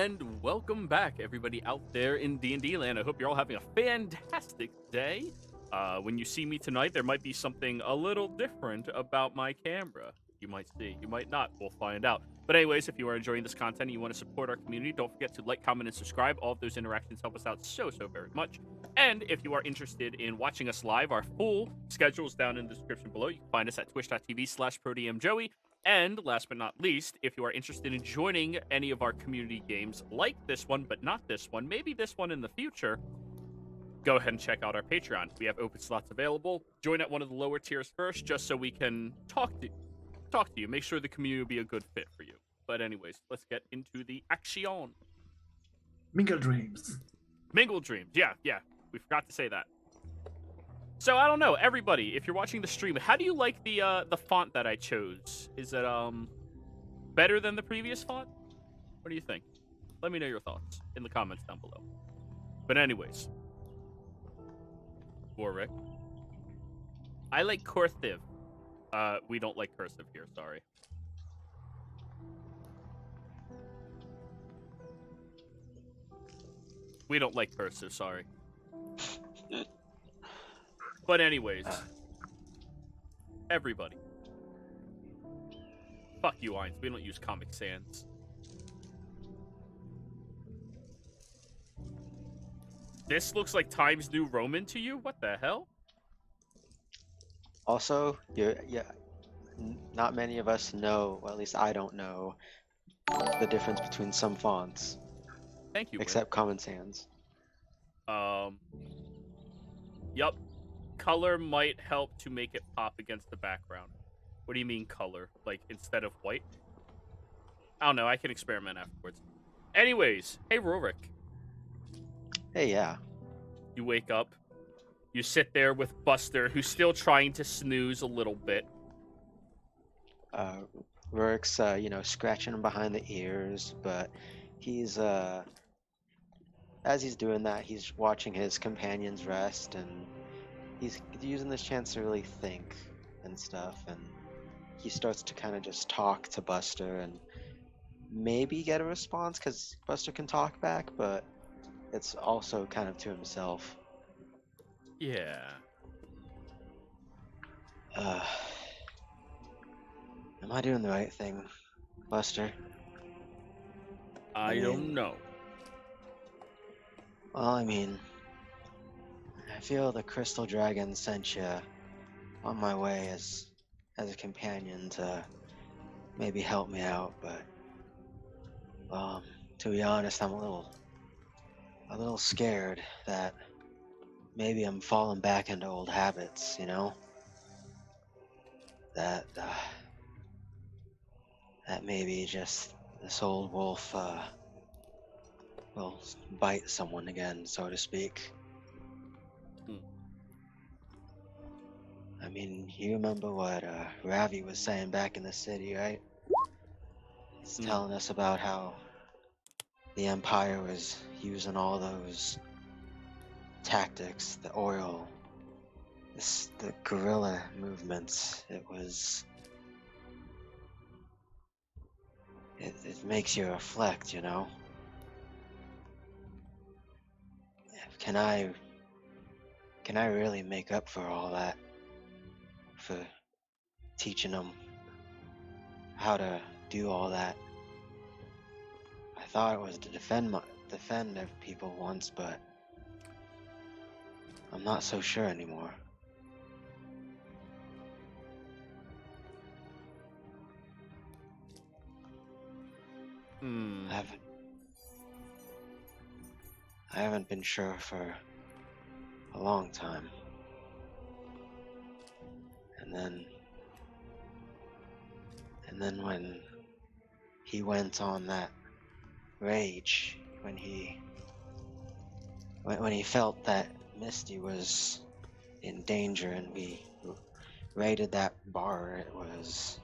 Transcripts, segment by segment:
and welcome back, everybody out there in D&D land. I hope you're all having a fantastic day. When you see me tonight, there might be something a little different about my camera. You might see, you might not. We'll find out. But anyways, if you are enjoying this content and you want to support our community, don't forget to like, comment, and subscribe. All of those interactions help us out so very much. And if you are interested in watching us live, our full schedule is down in the description below. You can find us at twitch.tv/ProDMJoey. And last but not least, if you are interested in joining any of our community games like this one, but not this one, maybe this one in the future, go ahead and check out our Patreon. We have open slots available. Join at one of the lower tiers first, just so we can talk to you. Make sure the community will be a good fit for you. But anyways, let's get into the action. Mingled dreams. Mingled dreams. Yeah. We forgot to say that. So I don't know, everybody, if you're watching the stream, how do you like the font that I chose? Is it better than the previous font? What do you think? Let me know your thoughts in the comments down below. But anyways, Warwick, I like cursive. We don't like cursive here. Sorry. We don't like cursive. Sorry. But anyways, everybody. Fuck you, Ainz. We don't use Comic Sans. This looks like Times New Roman to you? What the hell? Also, not many of us know, well, at least I don't know, the difference between some fonts. Thank you, except Common Sans. Yup. Color might help to make it pop against the background. What do you mean color? Like instead of white? I don't know. I can experiment afterwards. Anyways, hey Rorik. Hey, yeah. You wake up. You sit there with Buster, who's still trying to snooze a little bit. Rorik's, scratching him behind the ears, but he's, as he's doing that, he's watching his companions rest, and he's using this chance to really think and stuff, and he starts to kind of just talk to Buster and maybe get a response, because Buster can talk back, but it's also kind of to himself. Yeah. Am I doing the right thing, Buster? I don't know. Well, I feel the Crystal Dragon sent you on my way as a companion to maybe help me out, but to be honest, I'm a little scared that maybe I'm falling back into old habits, that maybe just this old wolf will bite someone again, so to speak. I mean, you remember what Ravi was saying back in the city, right? He's telling us about how the Empire was using all those tactics, the oil, the guerrilla movements. It makes you reflect, Can I really make up for all that? For teaching them how to do all that? I thought it was to defend people once, but I'm not so sure anymore. I haven't been sure for a long time. And then when he went on that rage, when he felt that Misty was in danger and we raided that bar, it was,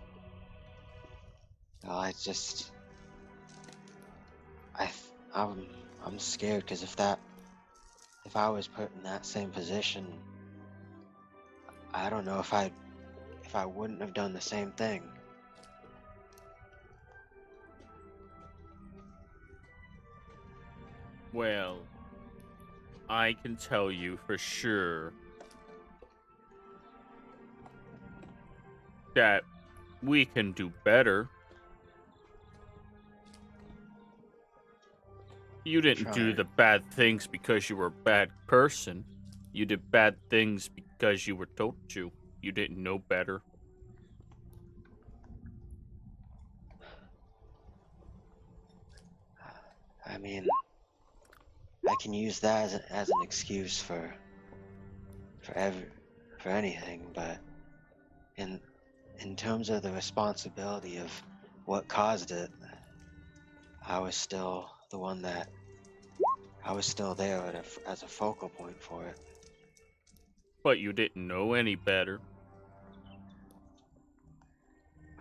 well, I'm scared, because if I was put in that same position, I don't know if I wouldn't have done the same thing. Well, I can tell you for sure that we can do better. You didn't do Try. the bad things because you were a bad person. You did bad things because you were told to. You didn't know better. I mean, I can use that as an excuse for for anything, but in in terms of the responsibility of what caused it, I was still the one that I was still there as a focal point for it. But you didn't know any better.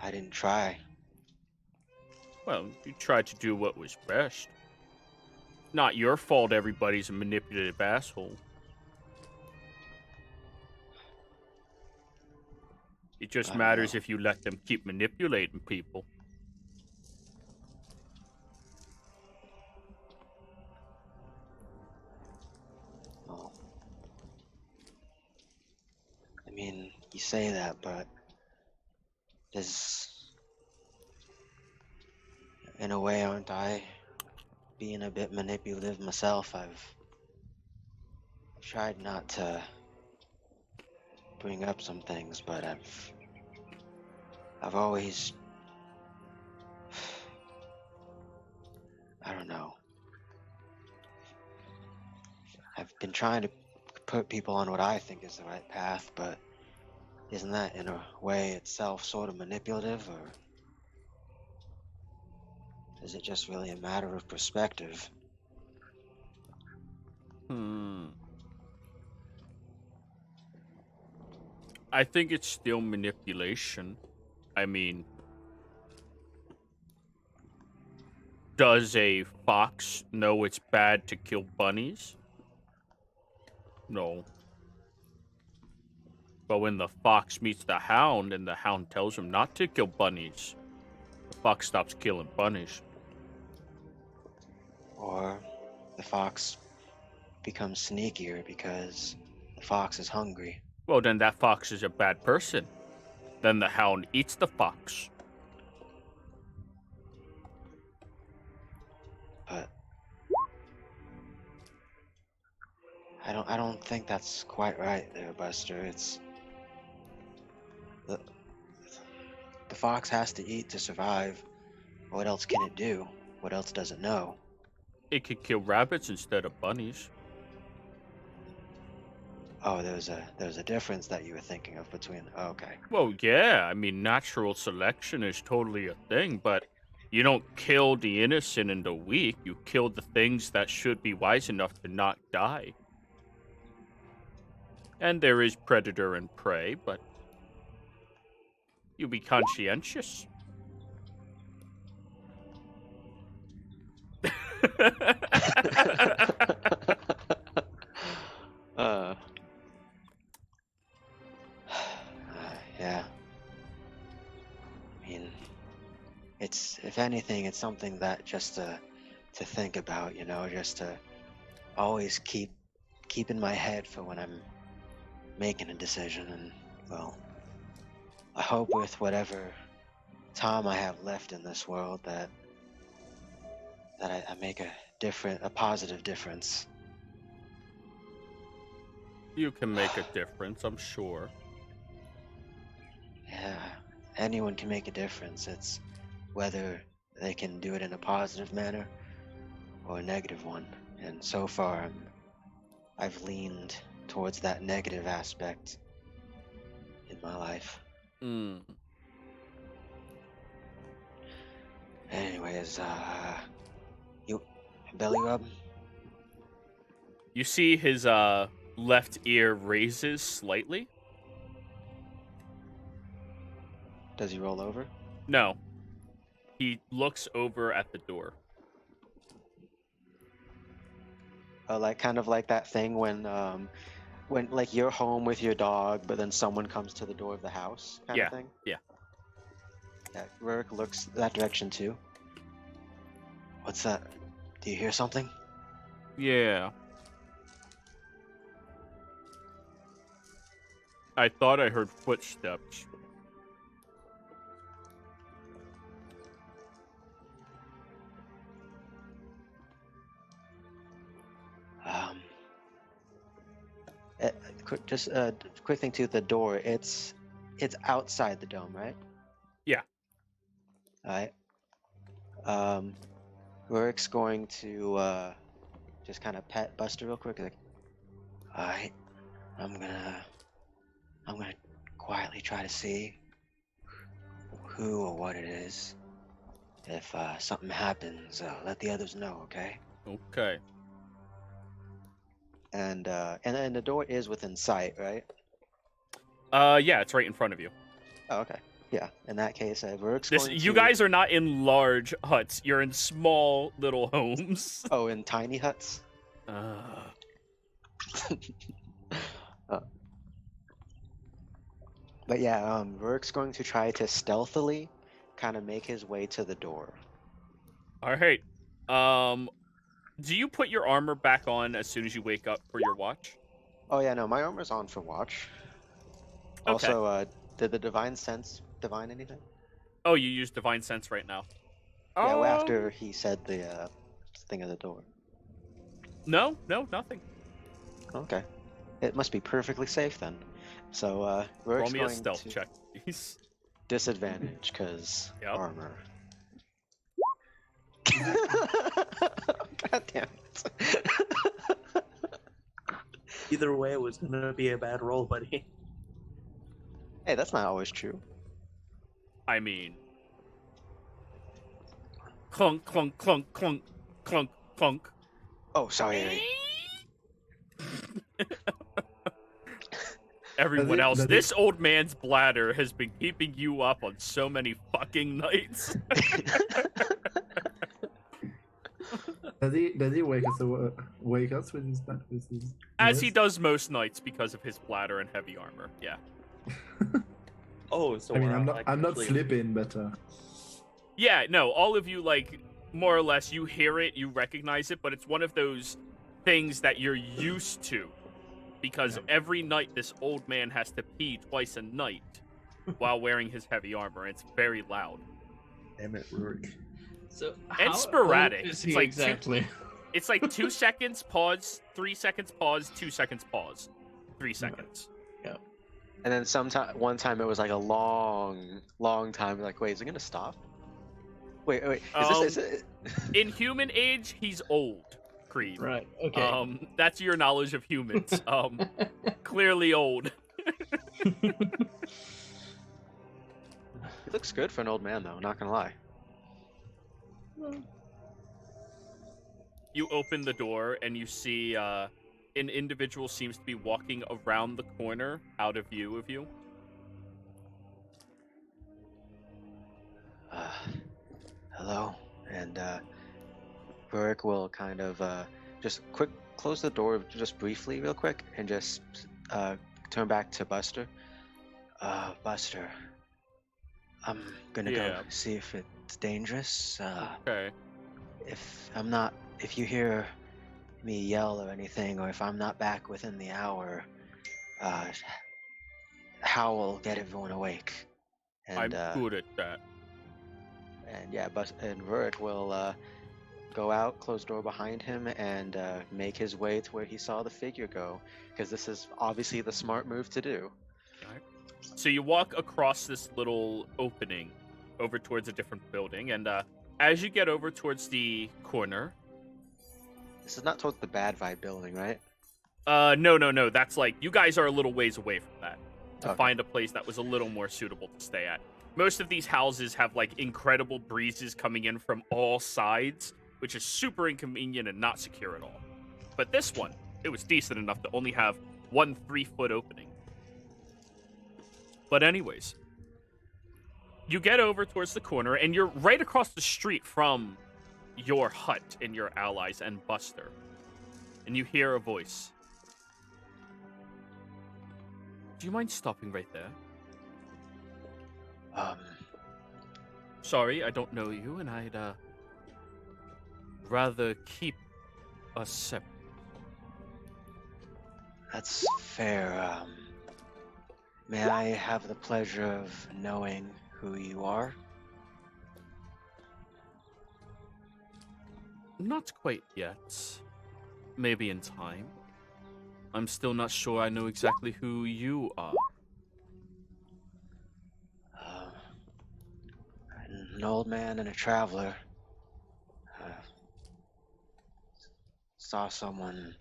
I didn't try. Well, you tried to do what was best. Not your fault everybody's a manipulative asshole. It just I don't matters know. if you let them keep manipulating people. Well, I mean, you say that, but there's, in a way, aren't I being a bit manipulative myself? I've tried not to bring up some things, but I've always, I don't know. I've been trying to put people on what I think is the right path, but isn't that in a way itself sort of manipulative, or is it just really a matter of perspective? I think it's still manipulation. I mean, does a fox know it's bad to kill bunnies? No. But when the fox meets the hound and the hound tells him not to kill bunnies, the fox stops killing bunnies. Or the fox becomes sneakier because the fox is hungry. Well, then that fox is a bad person. Then the hound eats the fox. But I don't think that's quite right there, Buster. It's the fox has to eat to survive. What else can it do? What else does it know? It could kill rabbits instead of bunnies. Oh, there's a difference that you were thinking of between. Oh, okay. Well, yeah, I mean, natural selection is totally a thing, but you don't kill the innocent and the weak. You kill the things that should be wise enough to not die. And there is predator and prey, but you be conscientious. uh, yeah. I mean, it's, if anything, it's something that just to think about, you know, just to always keep in my head for when I'm making a decision. And well, I hope with whatever time I have left in this world that I make a positive difference. You can make a difference, I'm sure. Yeah, anyone can make a difference. It's whether they can do it in a positive manner or a negative one. And so far, I've leaned towards that negative aspect in my life. Anyways, you belly rub? You see his left ear raises slightly? Does he roll over? No. He looks over at the door. Oh, like kind of like that thing when like you're home with your dog, but then someone comes to the door of the house, kind Yeah, of thing. yeah. Yeah, Rurik looks that direction too. What's that? Do you hear something? Yeah. I thought I heard footsteps. Um, quick thing too. The door. It's outside the dome, right? Yeah. All right. Rurik's going to just kind of pet Buster real quick. Like, all right, I'm gonna quietly try to see who or what it is. If something happens, let the others know, okay? Okay. And then the door is within sight, right? Yeah, it's right in front of you. Oh, okay. Yeah. In that case, Rurik's This, going you to... guys are not in large huts. You're in small little homes. Oh, in tiny huts. But yeah, Rurik's going to try to stealthily kind of make his way to the door. All right. Do you put your armor back on as soon as you wake up for your watch? Oh yeah, no, my armor's on for watch. Okay. Also, did the divine sense divine anything? Oh, you use divine sense right now. Yeah, well, after he said the thing at the door. No, nothing. Okay. It must be perfectly safe then. So, Rurik's Roll me a going stealth to check, please. disadvantage, because Yep. armor. God damn it. Either way, it was gonna be a bad roll, buddy. Hey, that's not always true. I mean, clunk, clunk, clunk, clunk, clunk, clunk. Oh, sorry. Everyone else, does this old man's bladder has been keeping you up on so many fucking nights. Does he wake us with his As he voice? does most nights because of his bladder and heavy armor. Yeah. Oh, so I mean, we're I'm like not actually- sleeping, but Yeah, no, all of you, like, more or less, you hear it, you recognize it, but it's one of those things that you're used to. Because every night this old man has to pee twice a night while wearing his heavy armor. It's very loud. damn it, Rurik. So And how sporadic. old is It's he like exactly? It's like 2 seconds, pause, 3 seconds, pause, 2 seconds, pause, 3 seconds. And then one time it was like a long time. Like, wait, is it gonna stop? Wait. Is this? In human age, he's old, Creed. Right. Okay. That's your knowledge of humans. Clearly old. He looks good for an old man, though. Not gonna lie. You open the door and you see an individual seems to be walking around the corner out of view of you. Hello, and Rurik will kind of just close the door just briefly, real quick, and just turn back to Buster. Buster, I'm gonna go see if it's dangerous. Okay. If you hear me yell or anything, or if I'm not back within the hour, Hal will get everyone awake. And, I'm good at that. And yeah, and Rurik will go out, close door behind him, and make his way to where he saw the figure go, because this is obviously the smart move to do. Right. So you walk across this little opening over towards a different building, and as you get over towards the corner... This is not towards the Bad Vibe building, right? No. That's like, you guys are a little ways away from that. To Okay. find a place that was a little more suitable to stay at. Most of these houses have like incredible breezes coming in from all sides, which is super inconvenient and not secure at all. But this one, it was decent enough to only have one 3-foot opening. But anyways, you get over towards the corner and you're right across the street from your hut and your allies and Buster. And you hear a voice. Do you mind stopping right there? Sorry, I don't know you, and I'd rather keep a separate. That's fair. May I have the pleasure of knowing who you are? Not quite yet. Maybe in time. I'm still not sure I know exactly who you are. Uh, an old man and a traveler. Uh, saw someone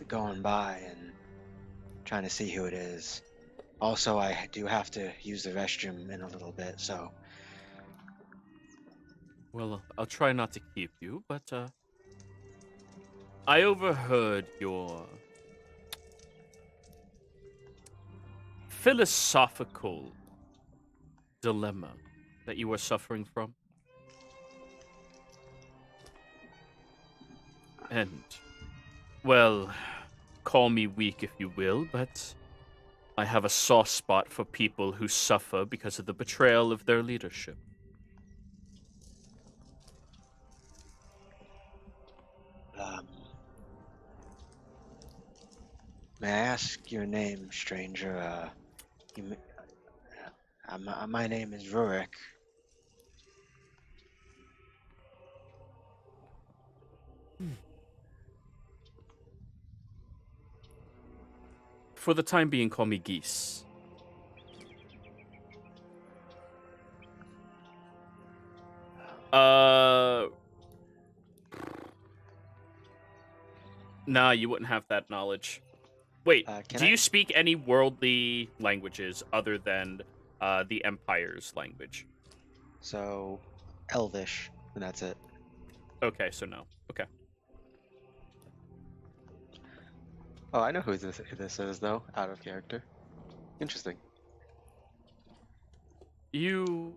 going by and trying to see who it is. Also, I do have to use the restroom in a little bit, so Well, I'll try not to keep you, but I overheard your philosophical dilemma that you are suffering from. And, well, call me weak if you will, but I have a soft spot for people who suffer because of the betrayal of their leadership. um, may I ask your name, stranger? You, my name is Rurik. For the time being, call me Geese. Nah, you wouldn't have that knowledge. Wait, Can do I? you speak any worldly languages other than the Empire's language? So, Elvish, and that's it. Okay, so no. Okay. Oh, I know who this is, though, out of character. Interesting. You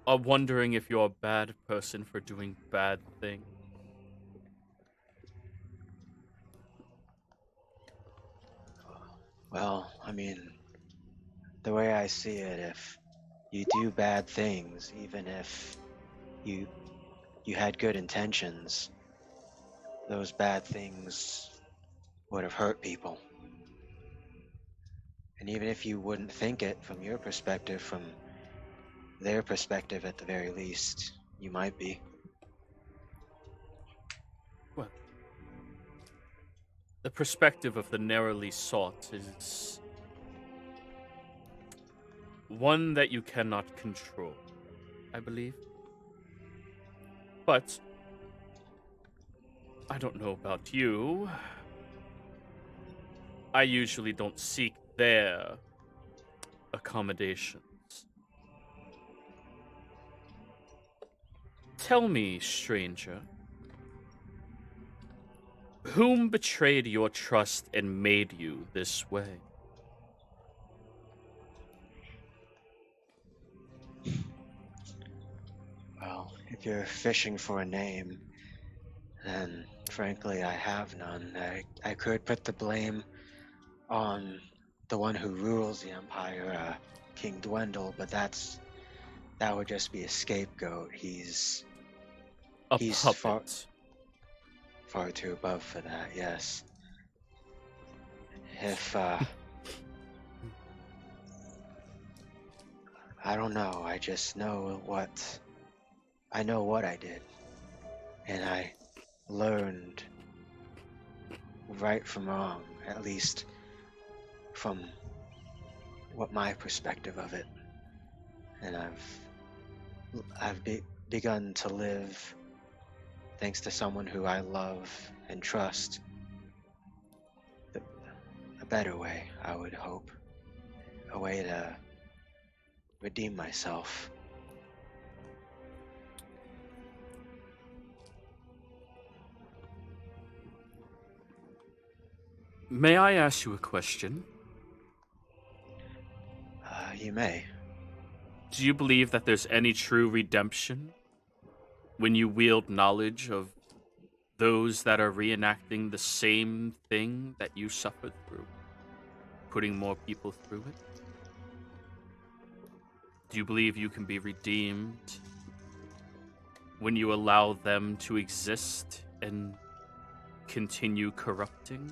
are wondering if you're a bad person for doing bad things. Well, I mean, the way I see it, if you do bad things, even if you you had good intentions, those bad things would have hurt people. And even if you wouldn't think it from your perspective, from their perspective at the very least, you might be. Well, the perspective of the narrowly sought is one that you cannot control, I believe. But I don't know about you. I usually don't seek their accommodations. Tell me, stranger, whom betrayed your trust and made you this way? Well, if you're fishing for a name, then frankly, I have none. I could put the blame on the one who rules the Empire, King Dwendal, but that would just be a scapegoat. He's A far puppet. far too above for that. Yes. If I don't know, I just know what I did, and I learned right from wrong, at least from what my perspective of it, and I've begun to live thanks to someone who I love and trust a better way, I would hope, a way to redeem myself. May I ask you a question? You may. Do you believe that there's any true redemption when you wield knowledge of those that are reenacting the same thing that you suffered through, putting more people through it? Do you believe you can be redeemed when you allow them to exist and continue corrupting?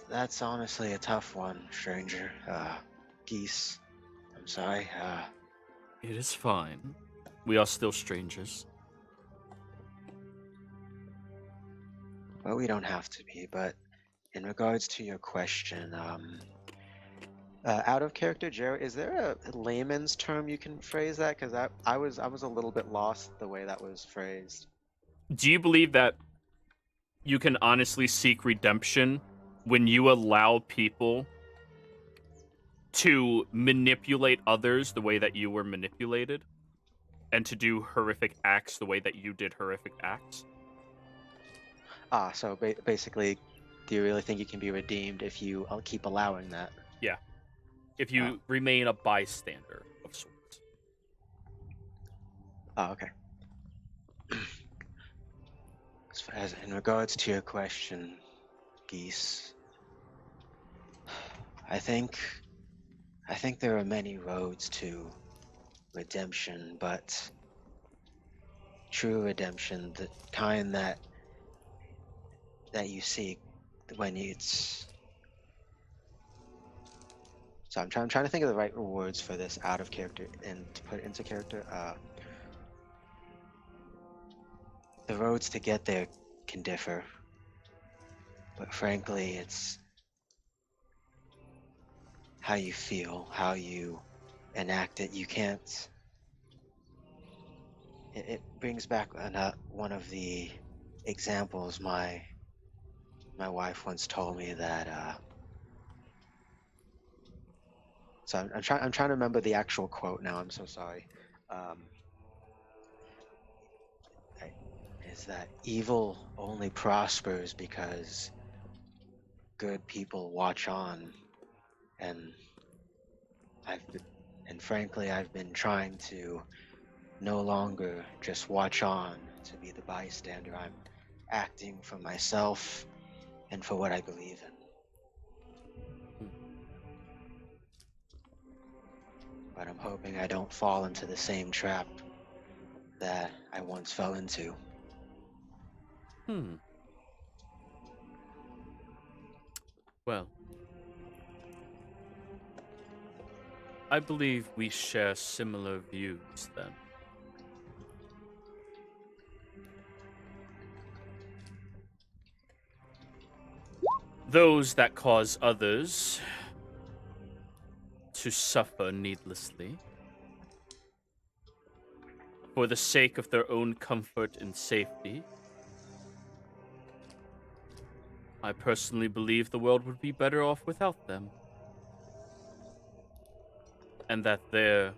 That's honestly a tough one, stranger. Geese. I'm sorry. It is fine. We are still strangers. Well, we don't have to be, but in regards to your question, out of character, Jared, is there a layman's term you can phrase that? Because I was a little bit lost the way that was phrased. Do you believe that you can honestly seek redemption when you allow people to manipulate others the way that you were manipulated? And to do horrific acts the way that you did horrific acts? So basically, do you really think you can be redeemed if you keep allowing that? Yeah. If you remain a bystander of sorts. Oh, okay. As in regards to your question, Geese, I think there are many roads to redemption, but true redemption, the kind that you seek when it's... So I'm trying to think of the right words for this out of character and to put it into character. The roads to get there can differ, but frankly, it's how you feel, how you enact it. You can't... It brings back one of the examples my wife once told me that... So I'm trying to remember the actual quote now. I'm so sorry. Is that evil only prospers because good people watch on, and frankly, I've been trying to no longer just watch on to be the bystander. I'm acting for myself and for what I believe in. But I'm hoping I don't fall into the same trap that I once fell into. Well, I believe we share similar views then. Those that cause others to suffer needlessly for the sake of their own comfort and safety, I personally believe the world would be better off without them. And that their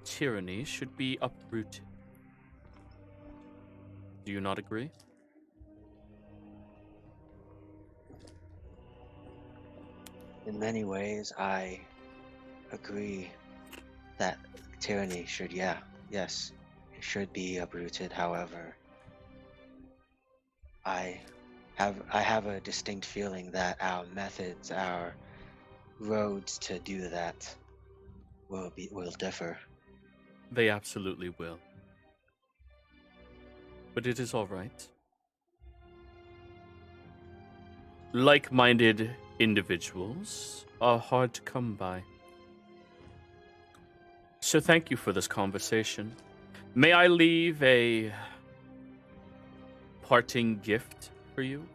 tyranny should be uprooted. Do you not agree? In many ways, I agree that tyranny should, yes, it should be uprooted. However, I have a distinct feeling that our methods, our roads to do that will differ. They absolutely will. But it is all right. Like-minded individuals are hard to come by. So thank you for this conversation. May I leave a parting gift for you?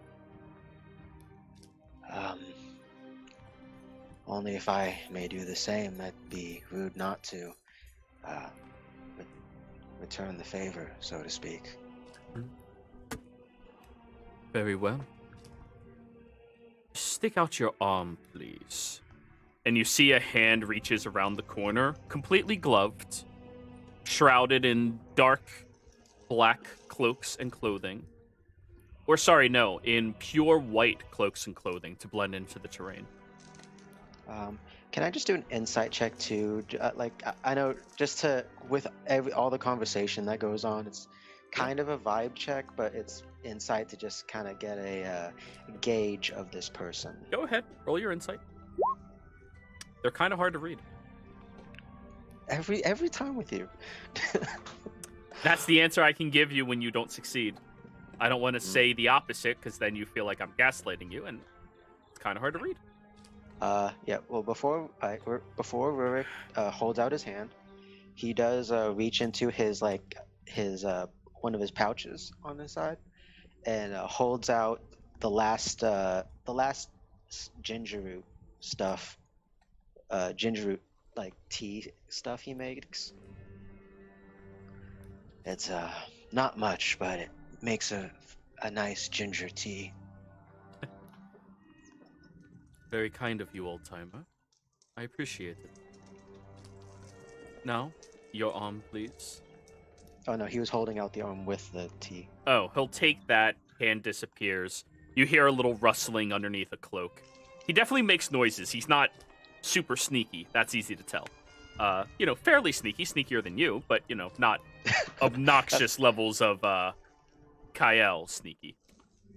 Only if I may do the same. That'd be rude not to return the favor, so to speak. Very well. Stick out your arm, please. And you see a hand reaches around the corner, completely gloved, shrouded in dark black cloaks and clothing. Or sorry, no, in pure white cloaks and clothing to blend into the terrain. Can I just do an insight check too? I know just with all the conversation that goes on, it's kind of a vibe check, but it's insight to just kind of get a gauge of this person. Go ahead, roll your insight. They're kind of hard to read. Every time with you. That's the answer I can give you when you don't succeed. I don't want to say the opposite because then you feel like I'm gaslighting you, and it's kind of hard to read. Yeah. Well, before Rurik holds out his hand, he does reach into his one of his pouches on his side, and holds out the last ginger root stuff, ginger root like tea stuff he makes. It's not much, but it makes a nice ginger tea. Very kind of you, old timer. I appreciate it. Now, your arm, please. Oh no, he was holding out the arm with the tea. Oh, he'll take that, hand disappears. You hear a little rustling underneath a cloak. He definitely makes noises. He's not super sneaky. That's easy to tell. Fairly sneaky, sneakier than you, but, not obnoxious levels of Kyle sneaky.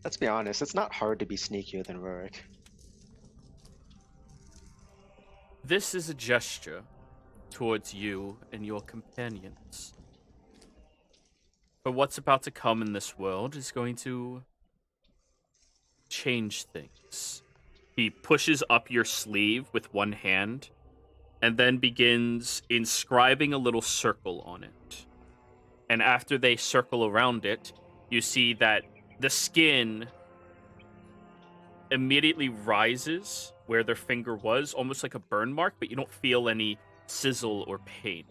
Let's be honest, it's not hard to be sneakier than Rurik. This is a gesture towards you and your companions. But what's about to come in this world is going to change things. He pushes up your sleeve with one hand and then begins inscribing a little circle on it. And after they circle around it, you see that the skin immediately rises where their finger was, almost like a burn mark, but you don't feel any sizzle or pain.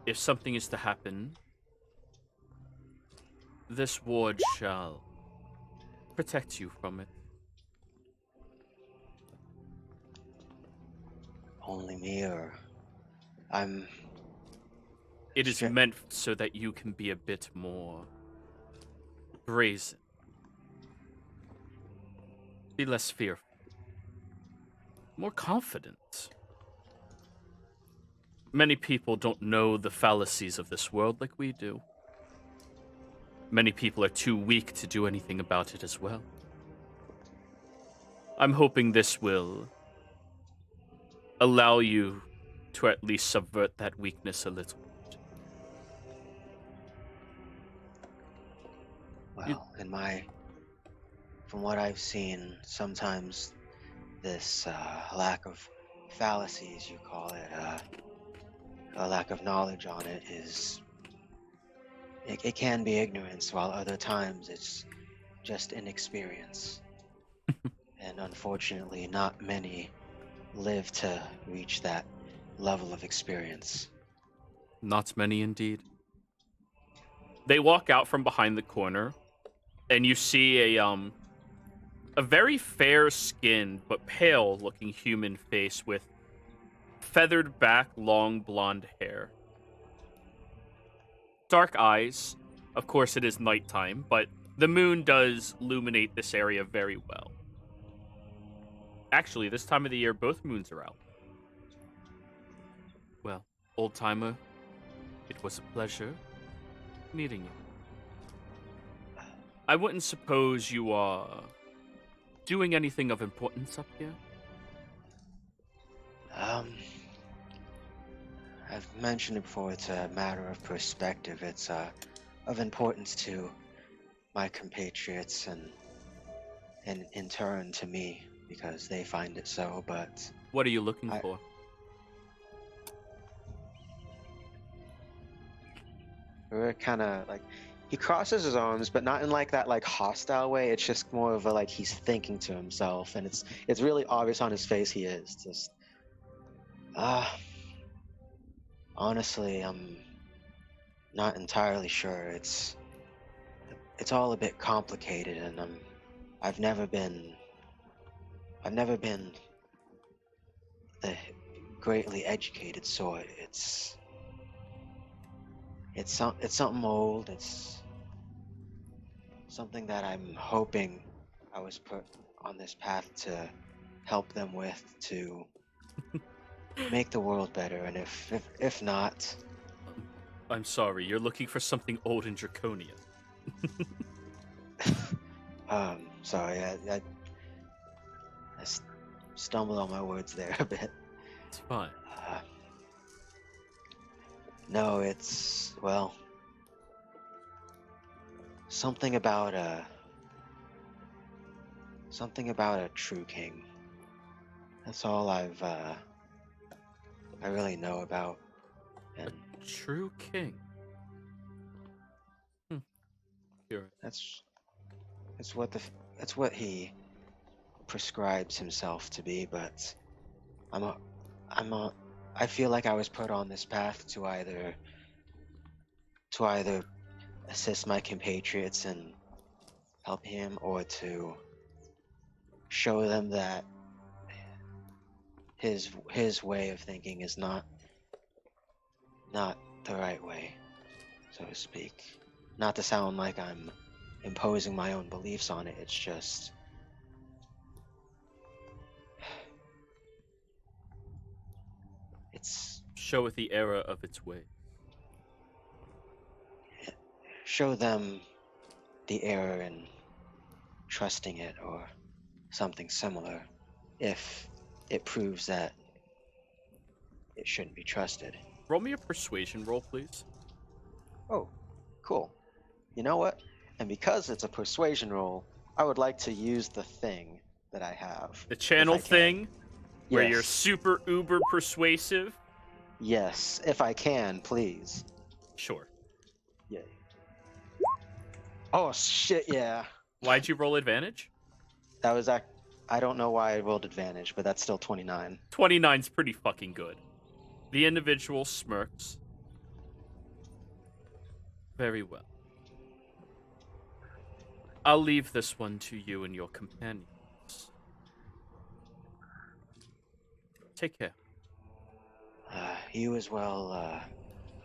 If something is to happen, this ward shall protect you from it. Only me, or It is meant so that you can be a bit more brazen. Be less fearful. More confident. Many people don't know the fallacies of this world like we do. Many people are too weak to do anything about it as well. I'm hoping this will allow you to at least subvert that weakness a little bit. Well, from what I've seen, sometimes this lack of fallacies, you call it, a lack of knowledge on it it can be ignorance, while other times it's just inexperience. And unfortunately, not many live to reach that level of experience. Not many indeed. They walk out from behind the corner, and you see a very fair-skinned but pale-looking human face with feathered back, long blonde hair. Dark eyes. Of course, it is nighttime, but the moon does illuminate this area very well. Actually, this time of the year, both moons are out. Well, old timer, it was a pleasure meeting you. I wouldn't suppose you are doing anything of importance up here? I've mentioned it before, it's a matter of perspective. It's of importance to my compatriots and in turn to me, because they find it so, but... What are you looking for? We're kind of like... He crosses his arms, but not in like that like hostile way. It's just more of a like he's thinking to himself, and it's really obvious on his face he is. Just... honestly, I'm not entirely sure. It's all a bit complicated, and I've never been the greatly educated sort. It's something old. It's something that I'm hoping I was put on this path to help them with, to make the world better. And if not, I'm sorry, you're looking for something old and draconian. sorry, I stumbled on my words there a bit. It's fine. No, it's, well, something about a true king. That's all I really know about. And True king. Curious. that's what he prescribes himself to be, but I feel like I was put on this path to either assist my compatriots in helping him, or to show them that his way of thinking is not the right way, so to speak. Not to sound like I'm imposing my own beliefs on it, it's just Show it the error of its way. show them the error in trusting it, or something similar, if it proves that it shouldn't be trusted. Roll me a persuasion roll, please. Oh, cool. You know what? And because it's a persuasion roll, I would like to use the thing that I have. The channel thing, where you're Yes. super uber persuasive. Yes, if I can, please. Sure. Yeah. Oh shit, yeah. Why'd you roll advantage? That was I don't know why I rolled advantage, but that's still 29. 29's pretty fucking good. The individual smirks. Very well. I'll leave this one to you and your companions. Take care. You as well,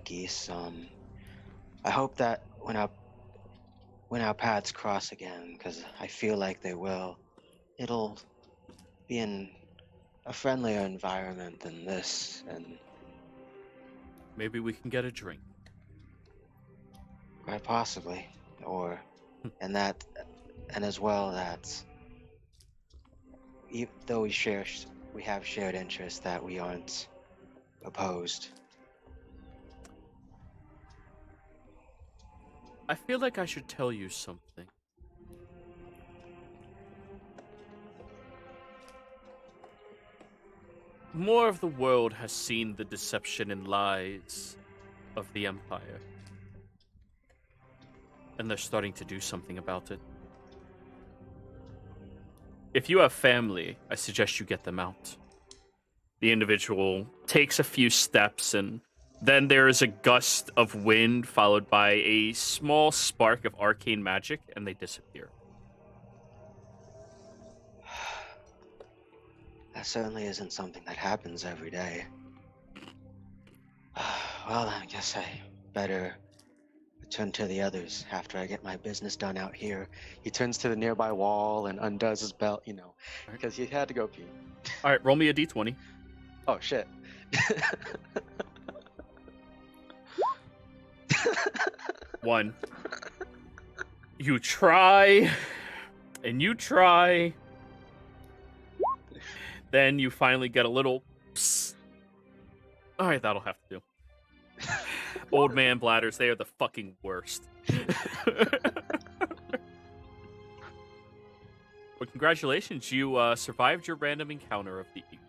Geese. I hope that when our paths cross again, because I feel like they will, it'll be in a friendlier environment than this, and Maybe we can get a drink. quite possibly, or and as well that though we have shared interests, that we aren't opposed. I feel like I should tell you something. More of the world has seen the deception and lies of the Empire. And they're starting to do something about it. If you have family, I suggest you get them out. The individual takes a few steps, and then there is a gust of wind followed by a small spark of arcane magic, and they disappear. That certainly isn't something that happens every day. Well, I guess I better return to the others after I get my business done out here. He turns to the nearby wall and undoes his belt, because he had to go pee. All right, roll me a d20. Oh, shit. One. You try, and you try. Then you finally get a little psst. All right, that'll have to do. Old man bladders, they are the fucking worst. Well, congratulations, you survived your random encounter of the evening.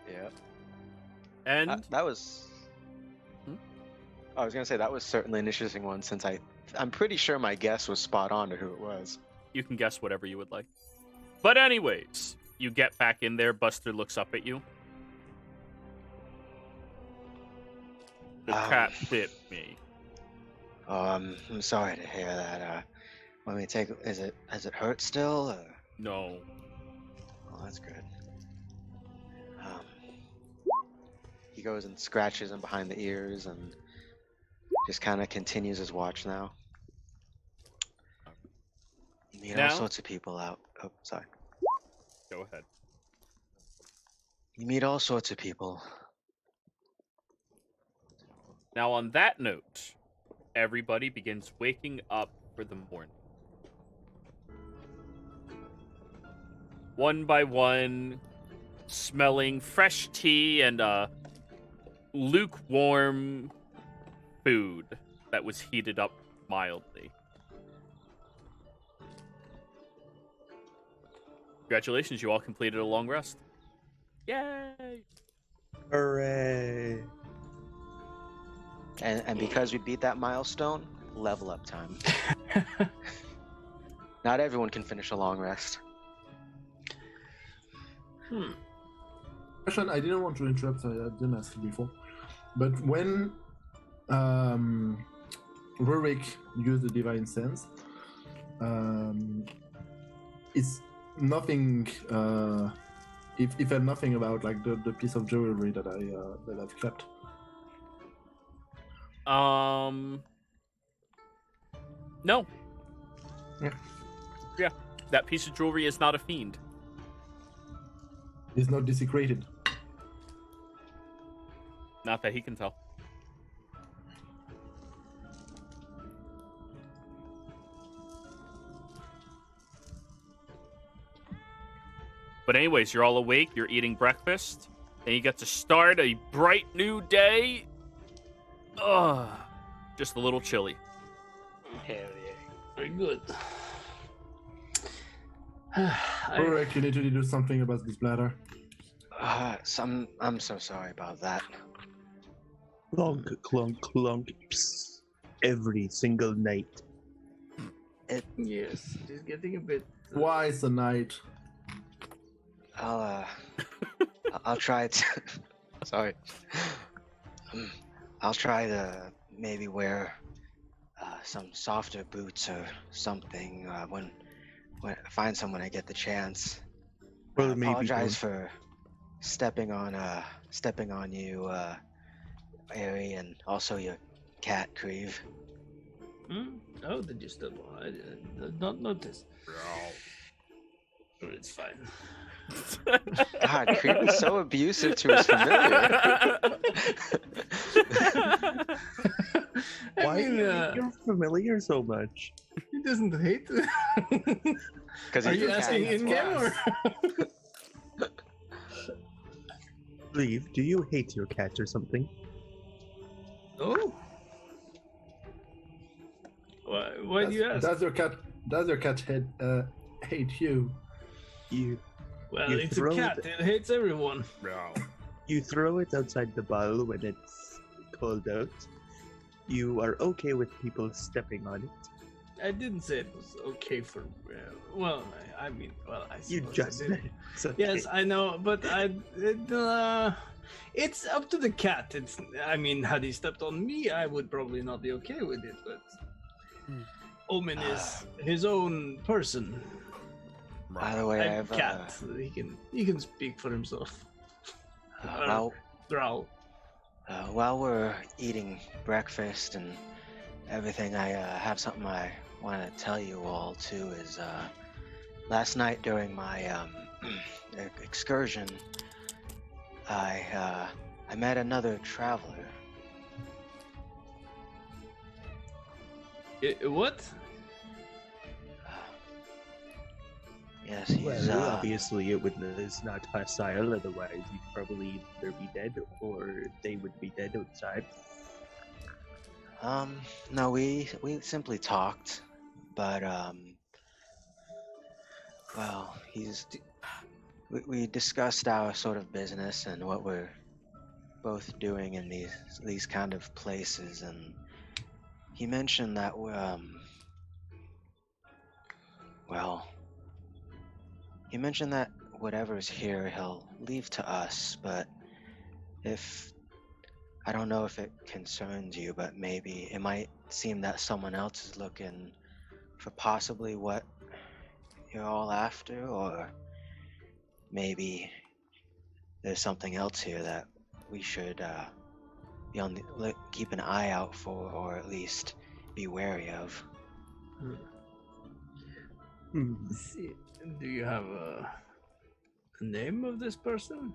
Yeah. And that was... I was going to say, that was certainly an interesting one, since I'm pretty sure my guess was spot on to who it was. you can guess whatever you would like. But anyways, you get back in there, Buster looks up at you. The cat bit me. Oh, I'm sorry to hear that. Let me take. Has it hurt still? Or? No. Oh, that's good. He goes and scratches him behind the ears and just kind of continues his watch now. You meet all sorts of people out. Oh, sorry. Go ahead. You meet all sorts of people. Now, on that note, everybody begins waking up for the morning. one by one, smelling fresh tea and lukewarm food that was heated up mildly. Congratulations, you all completed a long rest. Yay! Hooray! And because we beat that milestone, level up time. Not everyone can finish a long rest. Question, I didn't want to interrupt, so I didn't ask you before. But when Rurik used the Divine Sense, it's nothing. If had nothing about like the piece of jewelry that I've kept. No. Yeah. Yeah, that piece of jewelry is not a fiend. It's not desecrated. Not that he can tell. But anyways, you're all awake, you're eating breakfast, and you get to start a bright new day. Ugh, just a little chilly. Hell yeah. Very good. Rurik, you need to do something about this bladder. I'm so sorry about that. Clunk, clunk, clunk. Psst. Every single night. Yes, it is getting a bit. Twice a night. I'll try to. Sorry. I'll try to maybe wear some softer boots or something when find someone I get the chance. Well, I maybe apologize for stepping on you, Ari, and also your cat, Creve. Oh, did you still? I did not notice. Oh, it's fine. God, Creve is so abusive to his familiar. Why I mean, you're familiar so much? he doesn't hate. Because Are you asking in game or? Leave. Do you hate your cat or something? Oh. Why do you ask? Does your cat hate you? Well, you it's a throw cat. it- It hates everyone. You throw it outside the bowl when it's cold out. You are okay with people stepping on it. I didn't say it was okay for. Well, I mean, well, I You suppose just I did. did. It's okay. Yes, I know, but it's up to the cat. I mean, had he stepped on me, I would probably not be okay with it. But Omen is his own person. By the way, I I'm have cat. He can speak for himself. Growl. While we're eating breakfast and everything, I have something I want to tell you all too. Is last night during my excursion, I met another traveler. What? Yes, he's Well, obviously it's not hostile, otherwise you'd probably either be dead or they would be dead outside. No, we simply talked, but well, we discussed our sort of business and what we're both doing in these kind of places, and he mentioned that well, he mentioned that whatever's here he'll leave to us, but I don't know if it concerns you, but maybe it might seem that someone else is looking for possibly what you're all after, or maybe there's something else here that we should keep an eye out for, or at least be wary of. See, do you have a name of this person?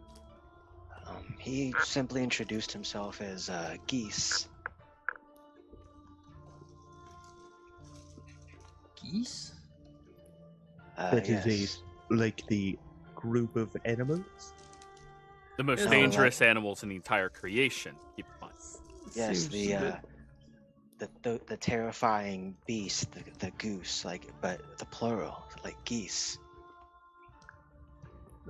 He simply introduced himself as Geese. Geese? That is Yes. like the group of animals. The most Yeah. dangerous animals in the entire creation. Keep in mind. Yes, Seems a the terrifying beast, the goose, but the plural, like geese.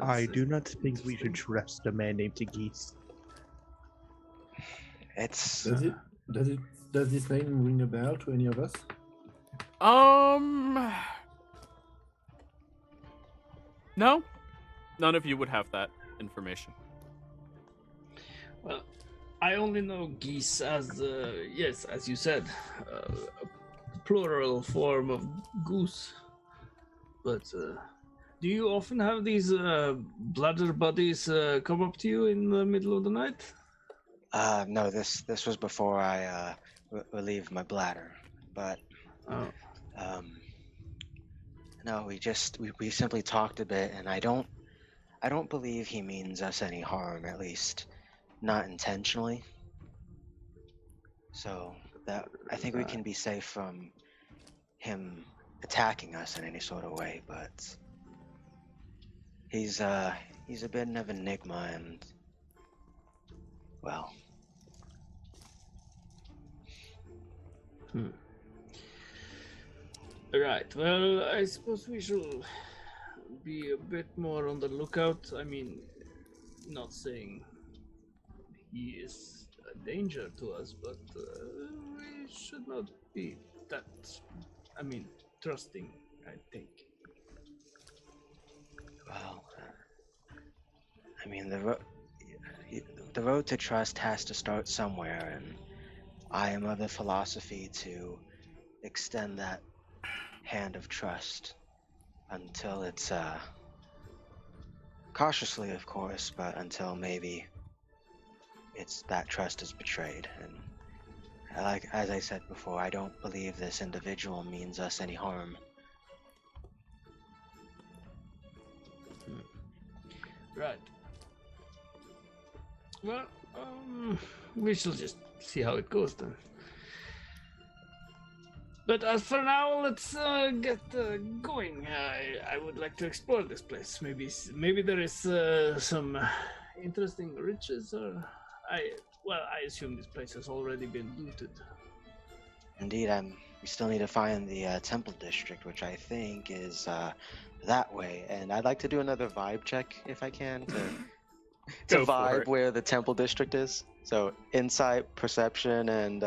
I That's do not think we should interesting. trust a man named Geese. It's Does this name ring a bell to any of us? No, none of you would have that information. Well, I only know geese as, yes, as you said, a plural form of goose. But do you often have these bladder buddies come up to you in the middle of the night? no, this was before I relieved my bladder, but Oh, no, we simply talked a bit, and I don't believe he means us any harm, at least not intentionally. So that I think we can be safe from him attacking us in any sort of way, but he's a bit of an enigma, and well, right. Well, I suppose we should be a bit more on the lookout. I mean, not saying he is a danger to us, but we should not be that, trusting, I think. well, I mean the road to trust has to start somewhere, and I am of the philosophy to extend that hand of trust until it's cautiously, of course, but until maybe that trust is betrayed. And as I said before, I don't believe this individual means us any harm. Right. Well, we shall just see how it goes then. But as for now, let's get going. I would like to explore this place. Maybe there is some interesting riches, or I assume this place has already been looted. Indeed, we still need to find the temple district, which I think is that way. And I'd like to do another vibe check if I can to Go for vibe it. where the temple district is. So insight, perception, and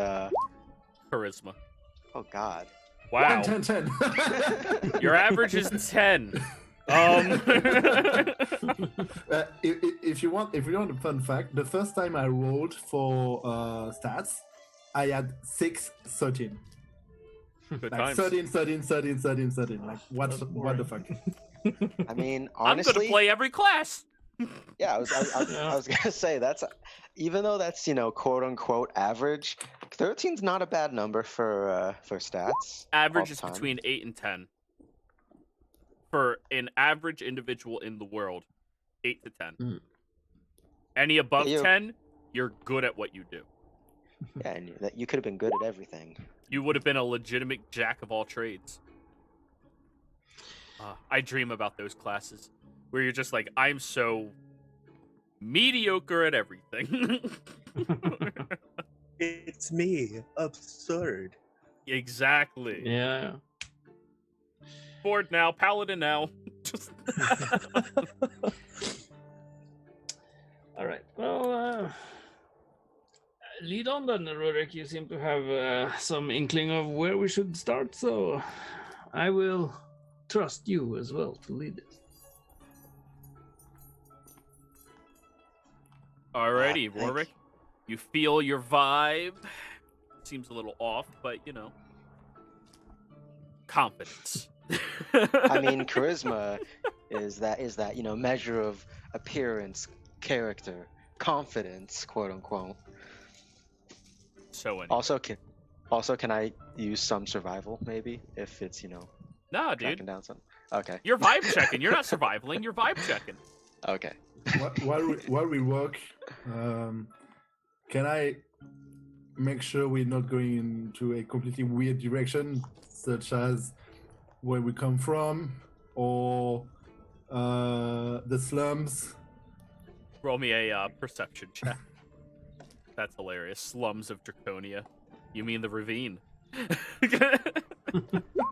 Charisma. oh god. Wow. 10. Your average is 10. If you want a fun fact, the first time I rolled for stats, I had 13. Good Like times. 13. Like what the fuck? I mean, I'm honestly, gonna play every class. yeah, I was gonna say that's, even though that's quote unquote average, 13's not a bad number for stats. Average all is the time. between 8 and 10. For an average individual in the world, 8 to 10. Mm. Any above Yeah, 10, you're good at what you do. Yeah, and that you could have been good at everything. You would have been a legitimate jack of all trades. I dream about those classes where you're just like, I'm so mediocre at everything. It's me. Absurd. Exactly. Yeah. Bored now, paladin now. Just All right. Well, lead on then, Rurik. You seem to have some inkling of where we should start, so I will trust you as well to lead it. Alrighty, thank Warwick. You feel your vibe. Seems a little off, but confidence. I mean, charisma is that measure of appearance, character, confidence, quote unquote. So anyway. Also, can I use some survival maybe if it's Nah, dude. tracking down something? Okay. You're vibe checking. You're not survivaling. You're vibe checking. Okay. While we work, can I make sure we're not going into a completely weird direction, such as where we come from, or the slums. Roll me a perception check. That's hilarious. Slums of Draconia. You mean the ravine?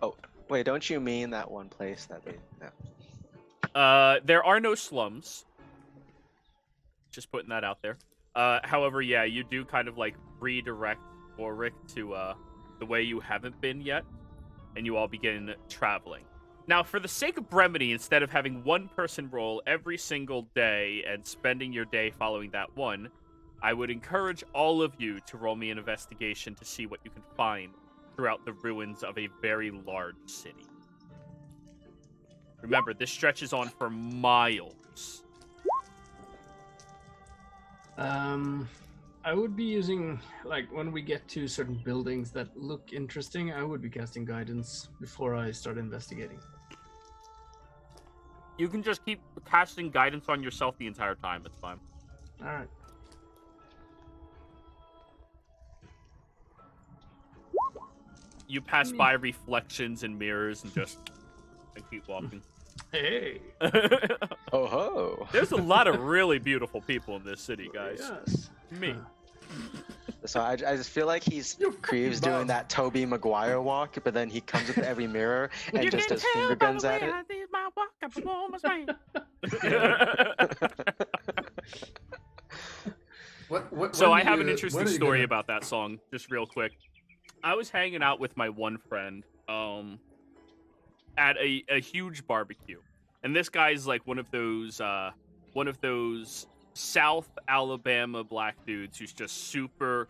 Oh, wait, don't you mean that one place that they... No. There are no slums. Just putting that out there. However, yeah, you do kind of like redirect Ulrich to the way you haven't been yet, and you all begin traveling. Now, for the sake of brevity, instead of having one person roll every single day and spending your day following that one, I would encourage all of you to roll me an investigation to see what you can find throughout the ruins of a very large city. Remember, this stretches on for miles. I would be using, like, when we get to certain buildings that look interesting, I would be casting guidance before I start investigating. You can just keep casting guidance on yourself the entire time. It's fine. All right. You pass by reflections and mirrors and just and keep walking. Hey. Oh ho! There's a lot of really beautiful people in this city, guys. Yes. Me. So I just feel like Creeves doing that Tobey Maguire walk, but then he comes up to every mirror and just does finger guns at it. So I have an interesting story about that song, just real quick. I was hanging out with my one friend at a huge barbecue, and this guy's like one of those South Alabama black dudes who's just super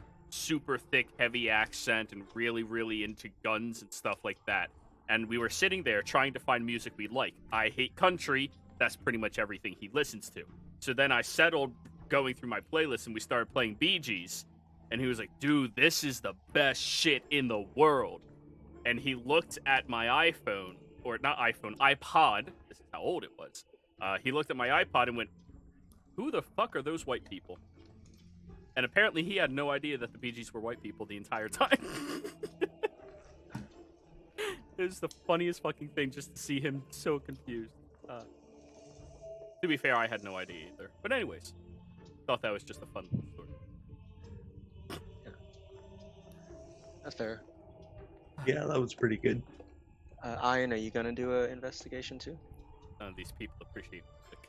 thick, heavy accent and really into guns and stuff like that. And we were sitting there trying to find music we like. I hate country. That's pretty much everything he listens to. So then I settled going through my playlist and we started playing Bee Gees. And he was like, dude, this is the best shit in the world. And he looked at my iPhone, or not iPhone, iPod. This is how old it was. He looked at my iPod and went, who the fuck are those white people? And apparently he had no idea that the Bee Gees were white people the entire time. It was the funniest fucking thing just to see him so confused. To be fair, I had no idea either. But anyways, thought that was just a fun little story. That's fair. Yeah, that was pretty good. Ian, are you gonna do an investigation too? None of these people appreciate music.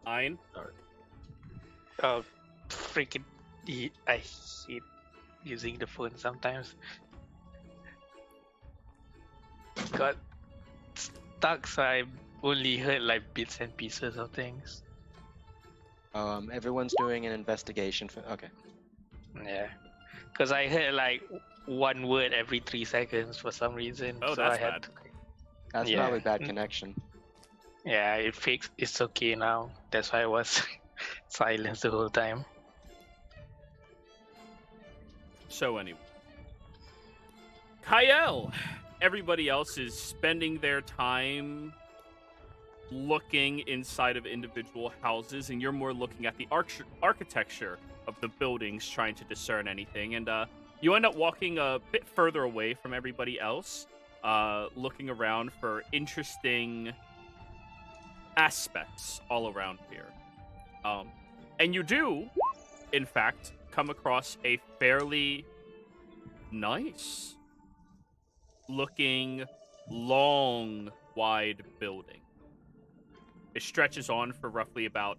Ian? Oh, freaking! I hate using the phone sometimes. Got stuck, so I only heard like bits and pieces of things. Everyone's doing an investigation for. Okay. Yeah, because I heard like one word every 3 seconds for some reason. Oh, so that's I had bad. That's Yeah. probably bad connection. Yeah, it fixed. It's okay now. That's why I was silent the whole time. So anyway. Kyle! Everybody else is spending their time looking inside of individual houses, and you're more looking at the architecture of the buildings, trying to discern anything. And you end up walking a bit further away from everybody else, looking around for interesting aspects all around here. And you do, in fact, come across a fairly nice looking, long, wide building. It stretches on for roughly about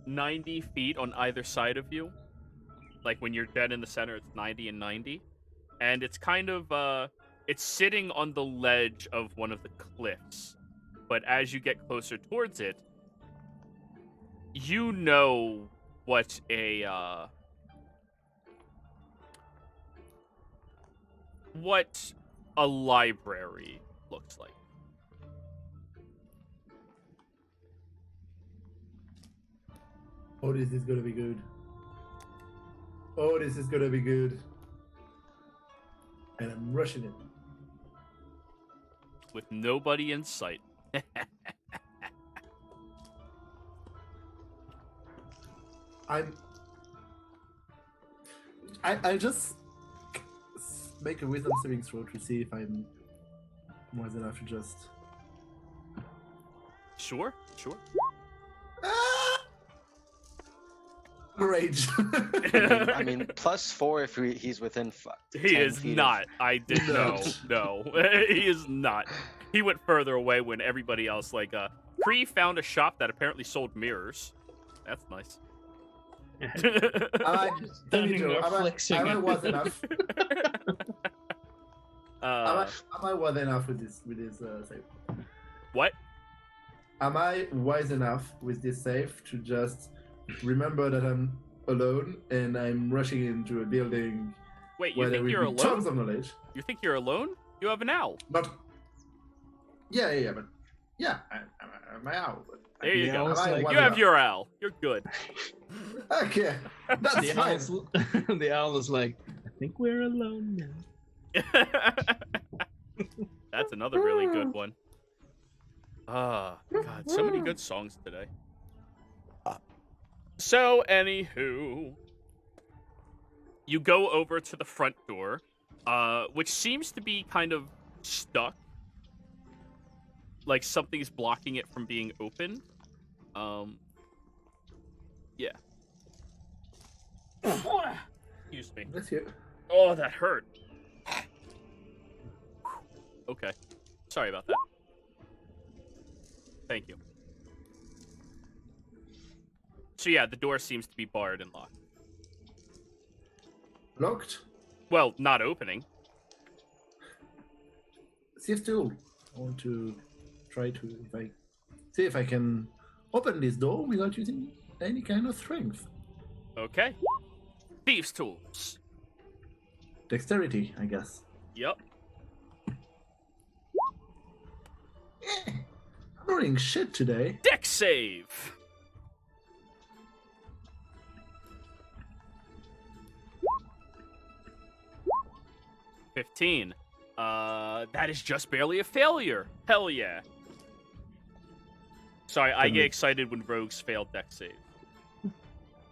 90 feet on either side of you. Like when you're dead in the center, it's 90 and 90. And it's kind of, it's sitting on the ledge of one of the cliffs. But as you get closer towards it, you know what a library looks like. Oh, this is gonna be good. Oh, this is gonna be good. And I'm rushing it. With nobody in sight. I just make a wisdom saving throw to see if I'm was enough to just. Sure. Ah! Rage. I mean, +4 if he's within. He 10 is feet not. I did No. no. He is not. He went further away when everybody else, like, Kree found a shop that apparently sold mirrors. That's nice. Standing there flexing Am I it. was enough? Am I wise enough with this save? What? Am I wise enough with this save to just remember that I'm alone and I'm rushing into a building Wait, where you there think will you're be tons alone? of knowledge? You think you're alone? You have an owl. But yeah, but yeah, I'm my owl. But There you The go. owl's Am I like- wise You have enough? your owl. You're good. Okay, that's The fine. the owl is like, I think we're alone now. That's another really good one. God, so many good songs today. So, anywho, you go over to the front door, which seems to be kind of stuck. Like something's blocking it from being opened. Yeah. Excuse me. Bless you. Oh, that hurt. Okay. Sorry about that. Thank you. So yeah, the door seems to be barred and locked. Locked. Well, not opening. See tool. I want to try to see if I can open this door without using any kind of strength. Okay. Thieves' tools. Dexterity, I guess. Yep. I'm rolling shit today. Dex save. $15. That is just barely a failure. Hell yeah. Sorry, I get excited when rogues fail dex save.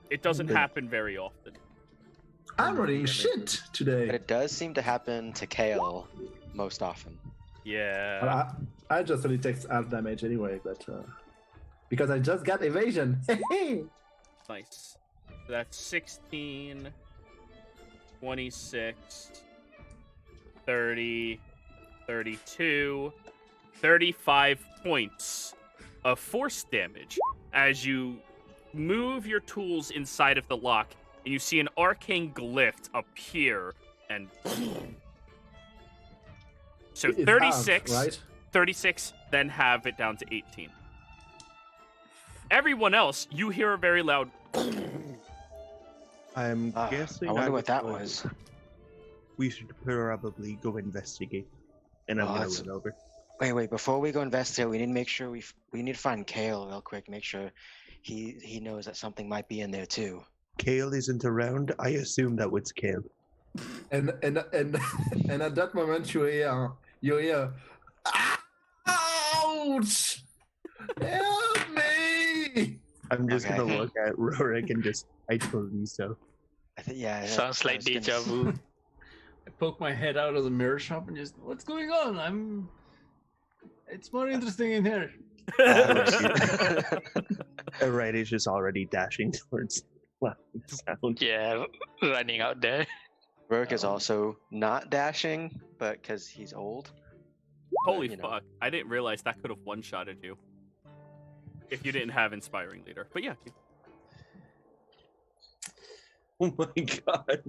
It doesn't happen very often. I'm rolling shit But today. it does seem to happen to Kale most often. Yeah. Well, I just only take half damage anyway, but because I just got evasion. Nice. So that's 16, 26, 30, 32, 35 points of force damage as you move your tools inside of the lock and you see an arcane glyph appear and so It's 36 half, right? 36 then have it down to 18. Everyone else, you hear a very loud I'm guessing. I wonder what would that go- was. We should probably go investigate. And I'm Oh, gonna that's- run over. Wait, before we go investigate, we need to make sure we need to find Kale real quick, make sure he knows that something might be in there too. Kale isn't around. I assume that was Kale. And and at that moment you hear ouch! Help me! I'm just Okay. gonna look at Rorik and just, I told you so. I think Sounds like deja vu. I poke my head out of the mirror shop and just, what's going on? It's more interesting in here. Right, is just already dashing towards laughing sound. Yeah, running out there. Rorik is also not dashing, but because he's old. holy you know. fuck. I didn't realize that could have one-shotted you. If you didn't have Inspiring Leader. But yeah. Oh my god,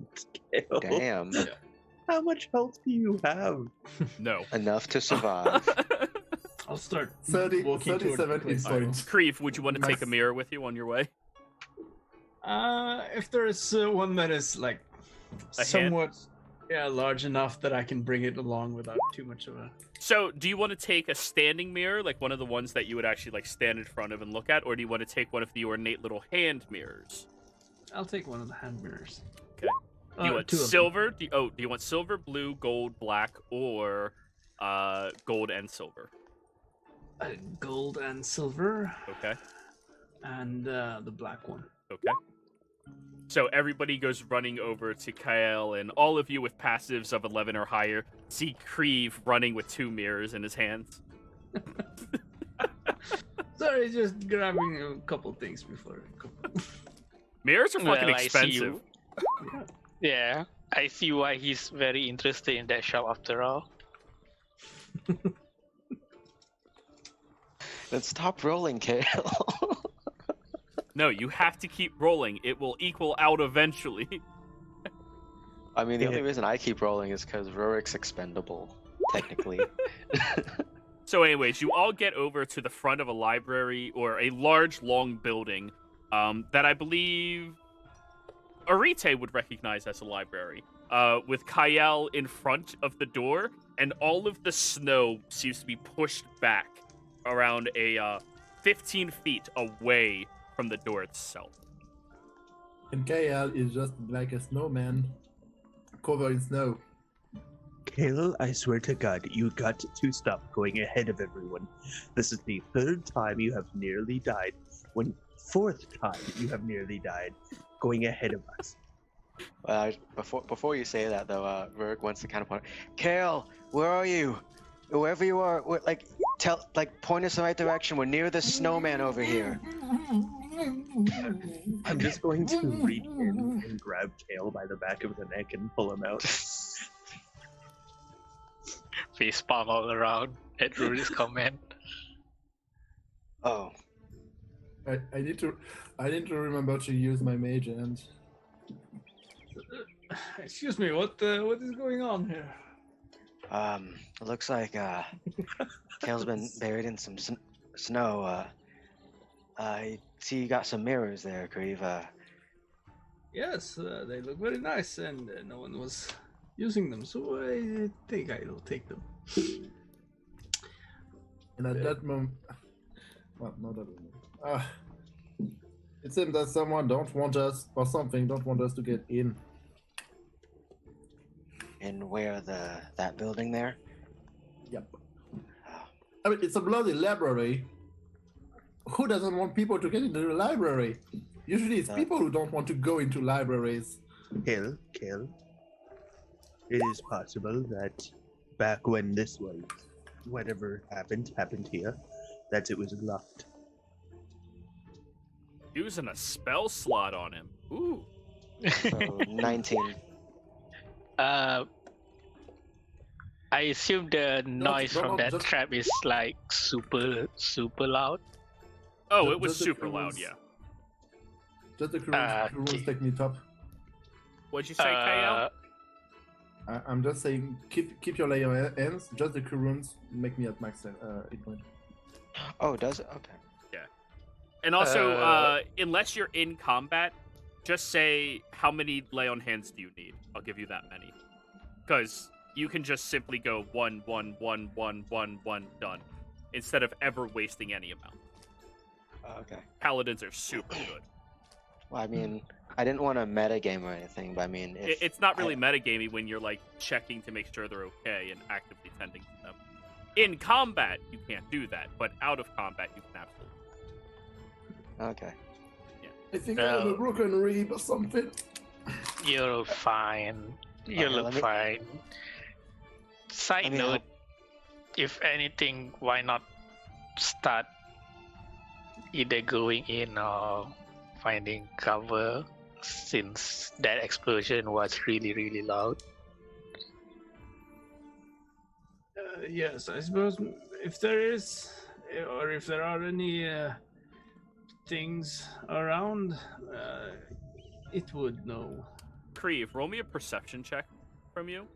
Kale. Damn, How much health do you have? No. enough to survive. I'll start 30, walking toward the 37 place. hit points. Kreef, would you want to take a Nice. mirror with you on your way? If there is one that is like hand? somewhat large enough that I can bring it along without too much of a. So, do you want to take a standing mirror, like one of the ones that you would actually like stand in front of and look at, or do you want to take one of the ornate little hand mirrors? I'll take one of the hand mirrors. Okay. Do you want two of them. silver? Do you want silver, blue, gold, black, or gold and silver? Gold and silver, Okay. and the black one. Okay. So everybody goes running over to Kyle, and all of you with passives of 11 or higher see Kreve running with 2 mirrors in his hands. Sorry, just grabbing a couple things before. Mirrors are fucking Well, I see expensive. you. Yeah, I see why he's very interested in that shop after all. Then stop rolling, Kale. No, you have to keep rolling. It will equal out eventually. I mean, the only reason I keep rolling is because Rurik's expendable, technically. So anyways, you all get over to the front of a library, or a large, long building that I believe Arite would recognize as a library, with Kyle in front of the door, and all of the snow seems to be pushed back around a 15 feet away from the door itself. And KL is just like a snowman covered in snow. Kale, I swear to God, you got to stop going ahead of everyone. This is the 3rd time you have nearly died. 4th time you have nearly died going ahead of us. Before you say that though, Rurik wants to kind of point. Kale, where are you? Wherever you are, point us in the right direction. We're near the snowman over here. I'm just going to reach in and grab Kale by the back of the neck and pull him out. Face palm all around at Rudy's comment. Oh, I need to remember to use my mage hand. Excuse me, what is going on here? it looks like Kale's been buried in some snow. I see you got some mirrors there, Kreve. Yes, they look very nice, and no one was using them, so I think I'll take them. And at that moment, well, not that moment. It seems that someone don't want us to get in. And where that building there? Yep. I mean, it's a bloody library. Who doesn't want people to get into the library? Usually it's people who don't want to go into libraries. Kale, it is possible that back when this was, whatever happened here, that it was locked. Using a spell slot on him. Ooh. So 19. I assume the noise from that just- trap is like super loud. Oh, Ju- it was just the super loud, crews. yeah. Just the Okay. runes take me top. What'd you say, KL? I'm just saying, keep your layer ends. Just the runes make me at max hit point. Oh, does it? Okay. And also, unless you're in combat, just say, how many lay on hands do you need? I'll give you that many. Because you can just simply go 1, 1, 1, 1, 1, 1, done. Instead of ever wasting any amount. Okay. Paladins are super good. Well, I mean, I didn't want to metagame or anything, but I mean, if It's not really metagamey when you're, like, checking to make sure they're okay and actively tending to them. In combat, you can't do that, but out of combat, you can absolutely. Okay. I think I have a broken rib or something. You're fine. You Okay, look let me- fine. Side let me note, if anything, why not start either going in or finding cover, since that explosion was really loud. Yes, I suppose if there is, or if there are any things around, it would know. Kreve, roll me a perception check from you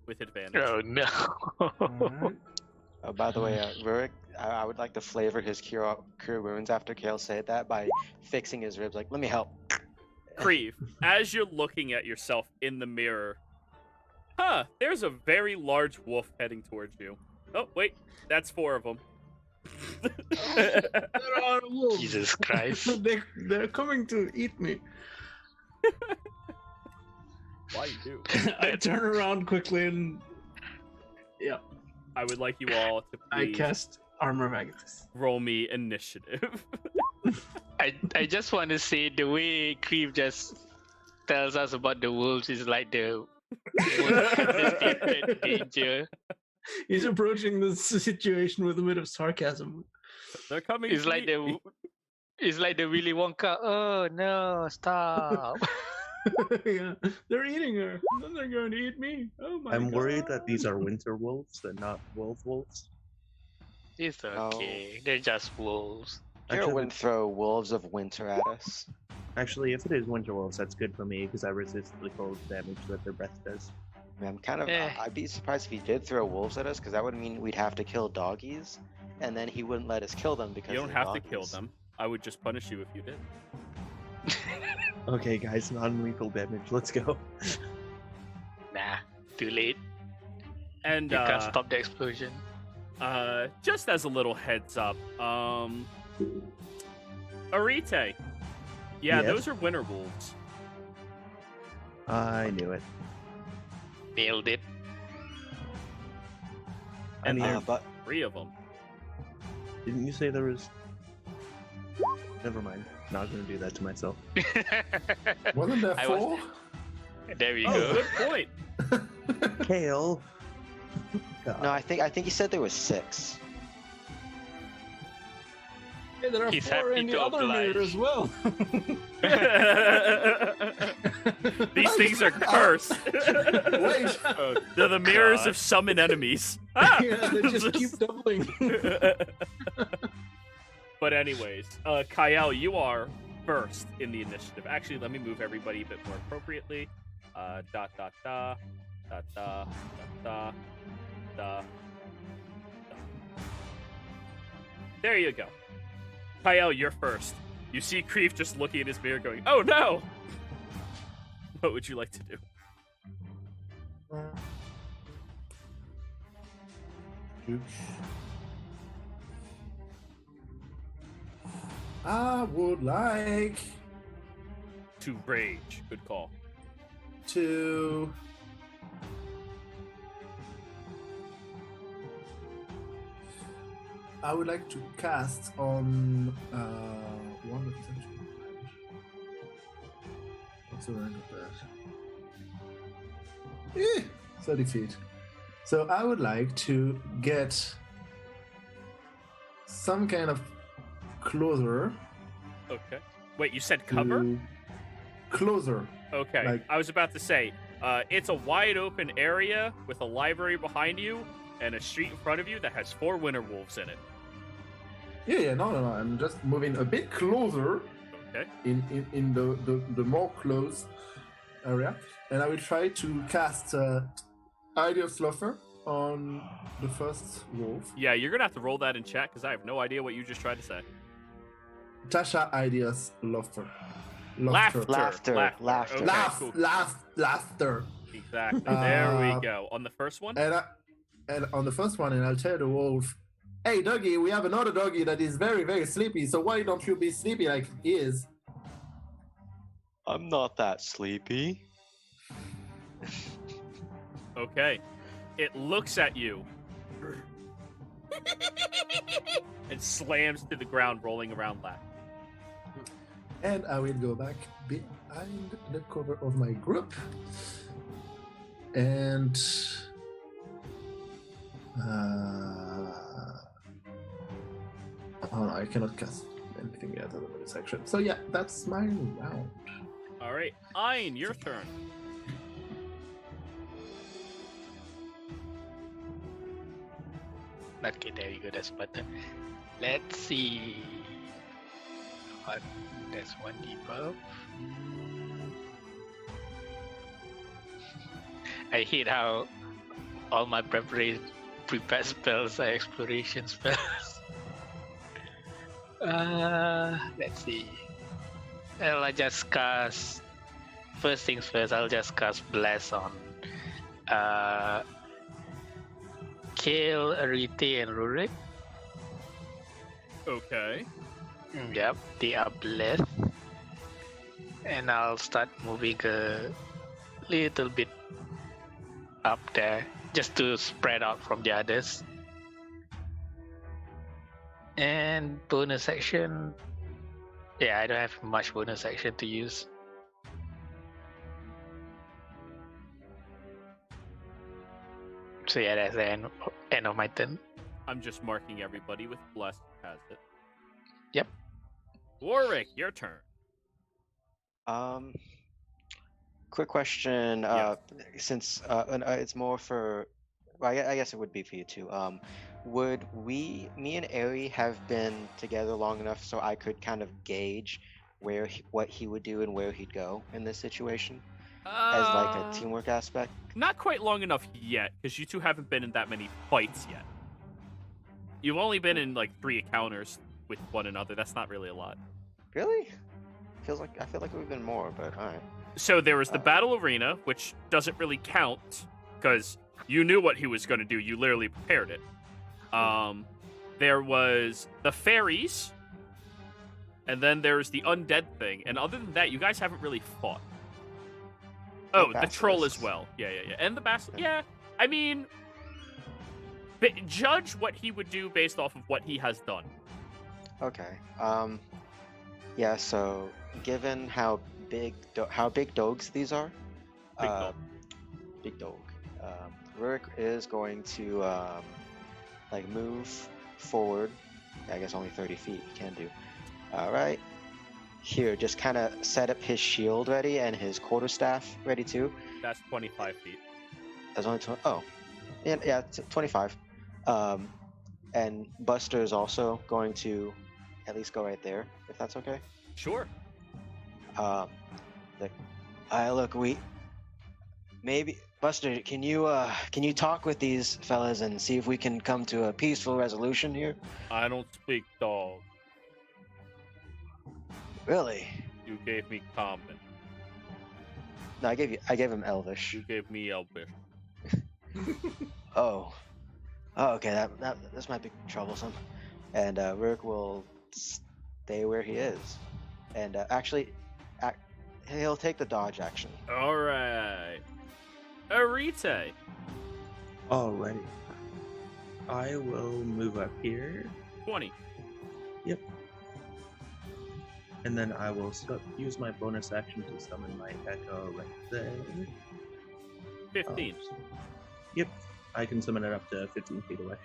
with advantage. Oh no. Alright. Oh, by the way, Rurik, I would like to flavor his cure wounds after Kale said that by fixing his ribs. Like, let me help. Kreve, as you're looking at yourself in the mirror, there's a very large wolf heading towards you. Oh, wait, that's 4 of them. There are wolves. Jesus Christ. They're coming to eat me. Why you do? I turn around quickly and yeah, I would like you all to I please cast Armor of Agathis. roll me initiative. I just want to say the way Kreve just tells us about the wolves is like the most undisputed danger. He's approaching this situation with a bit of sarcasm. They're coming. It's to like eat me. it's like the Willy Wonka. Oh no! Stop! Yeah, they're eating her. Then they're going to eat me. Oh my I'm god. worried that these are winter wolves and not wolves. It's okay. They're just wolves. Garrett Actually, wouldn't throw wolves of winter at us. Actually, if it is winter wolves, that's good for me because I resist the cold damage that their breath does. I mean, I'm kind of. Eh. I'd be surprised if he did throw wolves at us, because that would mean we'd have to kill doggies, and then he wouldn't let us kill them because You don't they're have to kill doggies. them. I would just punish you if you did. Okay, guys, non-lethal damage. Let's go. Nah, too late. And You can't stop the explosion. just as a little heads up, Arite. Yeah, Yes? those are winter wolves. I knew it. Nailed it. And mean, there's But 3 of them. Didn't you say there was? Never mind. Not gonna do that to myself. Wasn't there I was- 4? There we Oh, go. good point. Kale. God. no, I think he said there was 6. Hey, there are He's 4 happy in the to other mirror oblige. as well. These things are cursed. Wait. Oh, They're the mirrors God. of summon enemies. Ah! Yeah, they just keep doubling. But anyways, Kyle, you are first in the initiative. Actually, let me move everybody a bit more appropriately. Dot dot da dot da dot da da. There you go. Kyle, you're first. You see Kreef just looking at his mirror going, "Oh no!" What would you like to do? I would like To rage. Good call. to cast on one of the what's the rank of that? 30 feet. So I would like to get some kind of closer. Okay. Wait, you said cover? Closer. Okay, Like- I was about to say, it's a wide open area with a library behind you and a street in front of you that has 4 winter wolves in it. Yeah, no. I'm just moving a bit closer Okay. in the more close area, and I will try to cast Idea of Sluffer on the first wolf. Yeah, you're gonna have to roll that in chat because I have no idea what you just tried to say. Tasha Ideas Laughter. Laughter. Laughter. Okay, Laugh, cool. laughter. Exactly. There we Uh, go. On the first one? And on the first one, and I'll tell the wolf, "Hey, doggy, we have another doggy that is very, very sleepy. So why don't you be sleepy like he is?" I'm not that sleepy. Okay. It looks at you and slams to the ground, rolling around laughing. And I will go back behind the cover of my group. And oh no, I cannot cast anything yet other than this action. So yeah, that's my round. All right, Ein, your turn. Okay, there you go. That's better. Let's see. What? There's one debuff. I hate how all my prepared spells are exploration spells. Let's see. Well, I just cast. First things first, I'll just cast Bless on Kale, Arite, and Rurik. Okay. Yep, they are blessed. And I'll start moving a little bit up there just to spread out from the others. And bonus action. Yeah, I don't have much bonus action to use. So yeah, that's the end of my turn. I'm just marking everybody with blessed has it. Yep. Warwick, your turn. Quick question. Yes. Since it's more for, well, I guess it would be for you too. Would me and Ari have been together long enough so I could kind of gauge what he would do and where he'd go in this situation as like a teamwork aspect? Not quite long enough yet, because you two haven't been in that many fights yet. You've only been in like 3 encounters with one another. That's not really a lot. Really? I feel like we've been more, but all right. So there was the battle arena, which doesn't really count because you knew what he was going to do. You literally prepared it. There was the fairies, and then there's the undead thing. And other than that, you guys haven't really fought. Oh, the troll as well. Yeah. And the basilisk. Yeah, I mean, judge what he would do based off of what he has done. Okay. Yeah. So, given how big dogs these are, big dog. Rurik is going to like move forward. I guess only 30 feet he can do. All right. Here, just kind of set up his shield ready and his quarterstaff ready too. That's 25 feet. That's only 20. Oh, yeah, 25. And Buster is also going to at least go right there, if that's okay. Sure. Look, maybe Buster, can you talk with these fellas and see if we can come to a peaceful resolution here? I don't speak dog. Really? You gave me common. No, I gave him Elvish. You gave me Elvish. Oh, okay. This might be troublesome. And Rick will stay where he is, and he'll take the dodge action. All right. Arite. Alrighty. I will move up here. 20. Yep. And then I will use my bonus action to summon my echo right there. 15. Yep. I can summon it up to 15 feet away.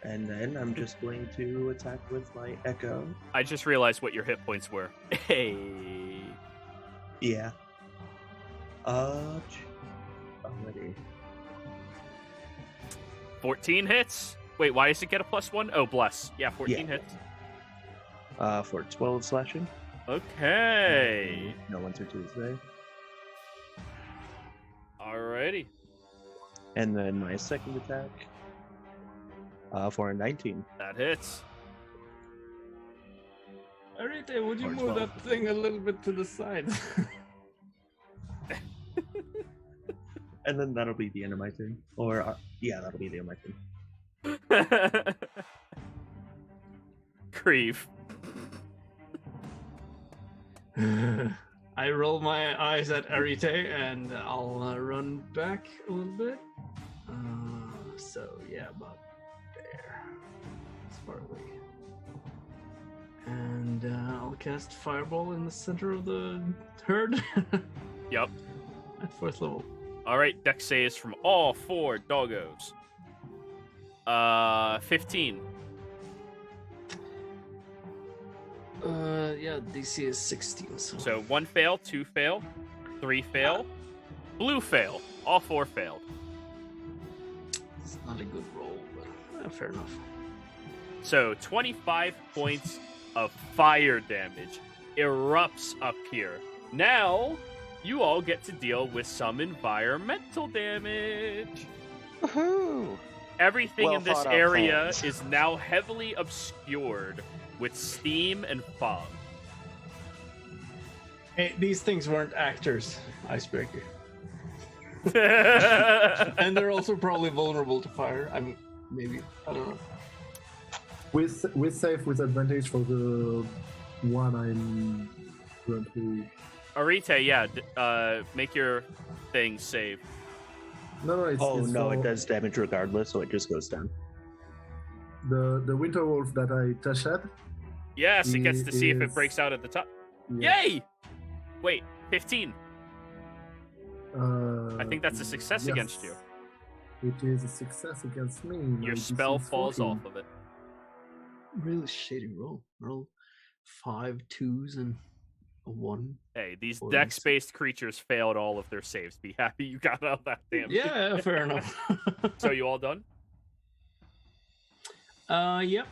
And then I'm just going to attack with my echo. I just realized what your hit points were. Hey. Yeah. Already. 14 hits? Wait, why does it get a +1? Oh, bless. Yeah, 14 hits. For 12 slashing. Okay. No 1s or 2s there. Alrighty. And then my second attack. For a 19. That hits. Arite, would you Or move 12. that thing a little bit to the side? And then that'll be the end of my turn. Or, yeah, that'll be the end of my turn. Creve. I roll my eyes at Arite and I'll run back a little bit. So yeah, about there. As far away. And I'll cast Fireball in the center of the herd. Yep. At 4th level. Alright, dex saves from all 4 doggos. 15. Yeah, DC is 16. So 1 fail, 2 fail, 3 fail, blue fail. All 4 failed. It's not a good roll, but fair enough. So 25 points of fire damage erupts up here. Now, you all get to deal with some environmental damage. Woohoo! Everything in this Well-thought-out area plans. is now heavily obscured with steam and fog. Hey, these things weren't actors, Icebreaker. That's And they're also probably vulnerable to fire. I mean, maybe. I don't know. We're safe with advantage for the one I'm going to. Arite, yeah, make your thing save. No, it's, Oh it's no, for it does damage regardless, so it just goes down. the winter wolf that I touched at. Yes, it gets to see if it Is- breaks out at the top. Yeah. Yay! Wait, 15. I think that's a success against you. It is a success against me. Your My spell DC is falls 14. off of it. Really shitty roll. Roll 5 2s and a 1. Hey, these Or dex-based creatures failed all of their saves. Be happy you got all that damage. Yeah, fair enough. So you all done? Yep.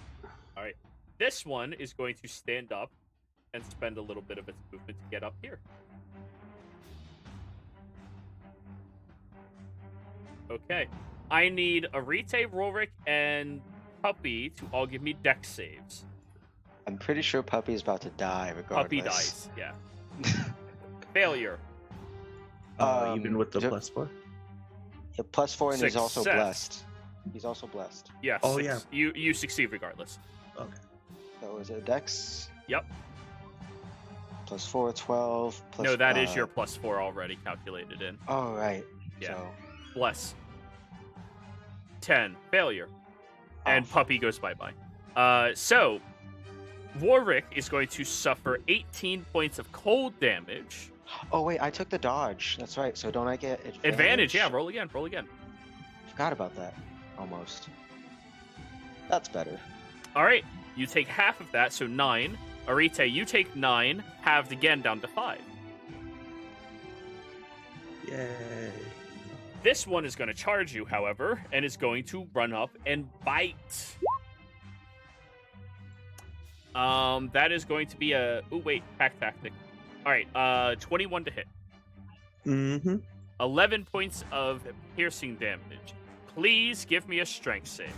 All right. This one is going to stand up and spend a little bit of its movement to get up here. Okay. I need Arite, Rorik, and Puppy to all give me dex saves. I'm pretty sure Puppy's about to die regardless. Puppy dies, yeah. Failure. Even with the ju- +4. Yeah, +4, and he's also Success. blessed. He's also blessed. Yes. Oh, yeah. You succeed regardless. Okay. So is it Dex? Yep. +4, 12. Plus, No, that is your +4 already calculated in. Oh, right. Yeah. So, Bless. 10. Failure. And off. Puppy goes bye-bye. So, Warwick is going to suffer 18 points of cold damage. Oh, wait, I took the dodge. That's right. So don't I get advantage? Advantage, yeah. Roll again. Forgot about that. Almost. That's better. All right. You take half of that, so 9. Arite, you take 9, halved again down to 5. Yay. This one is going to charge you, however, and is going to run up and bite. That is going to be a... Oh, wait. Pack tactic. All right. 21 to hit. Mm-hmm. 11 points of piercing damage. Please give me a strength save.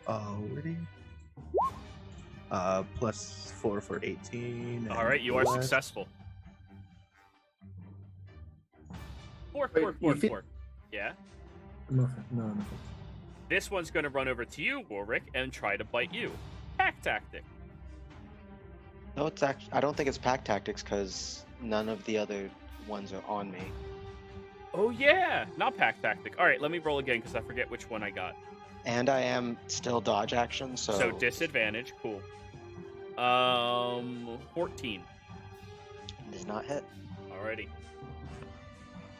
Already. +4 for 18. All right, you are bless. successful. 4, Wait, 4, 4, if it- 4. Yeah. Nothing. No, nothing. This one's going to run over to you, Warwick, and try to bite you. Pack tactic. No, it's actually. I don't think it's pack tactics because none of the other ones are on me. Oh, yeah. Not pack tactic. All right, let me roll again because I forget which one I got. And I am still dodge action, so. So disadvantage. Cool. 14. Does not hit. Alrighty.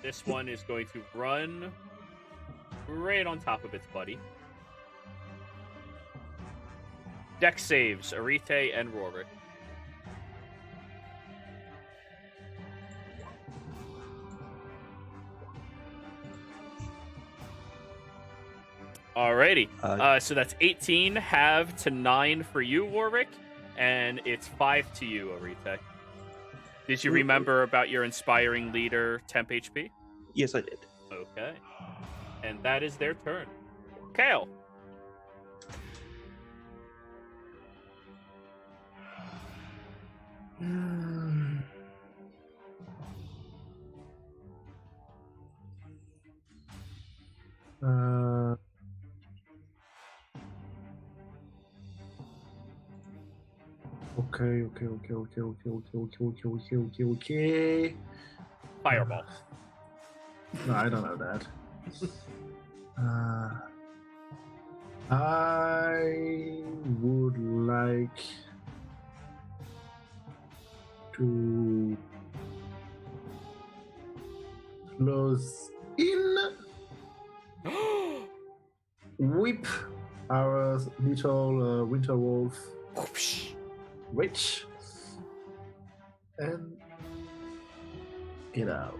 This one is going to run right on top of its buddy. Dex saves, Arite and Rorik. Alrighty. So that's 18 halved to 9 for you, Warwick, and it's 5 to you, Arite. Did you remember about your inspiring leader, temp HP? Yes, I did. Okay. And that is their turn. Kale. Okay. Fireball. No, I don't know that. I would like to close in, whip our little winter wolf witch, and get out.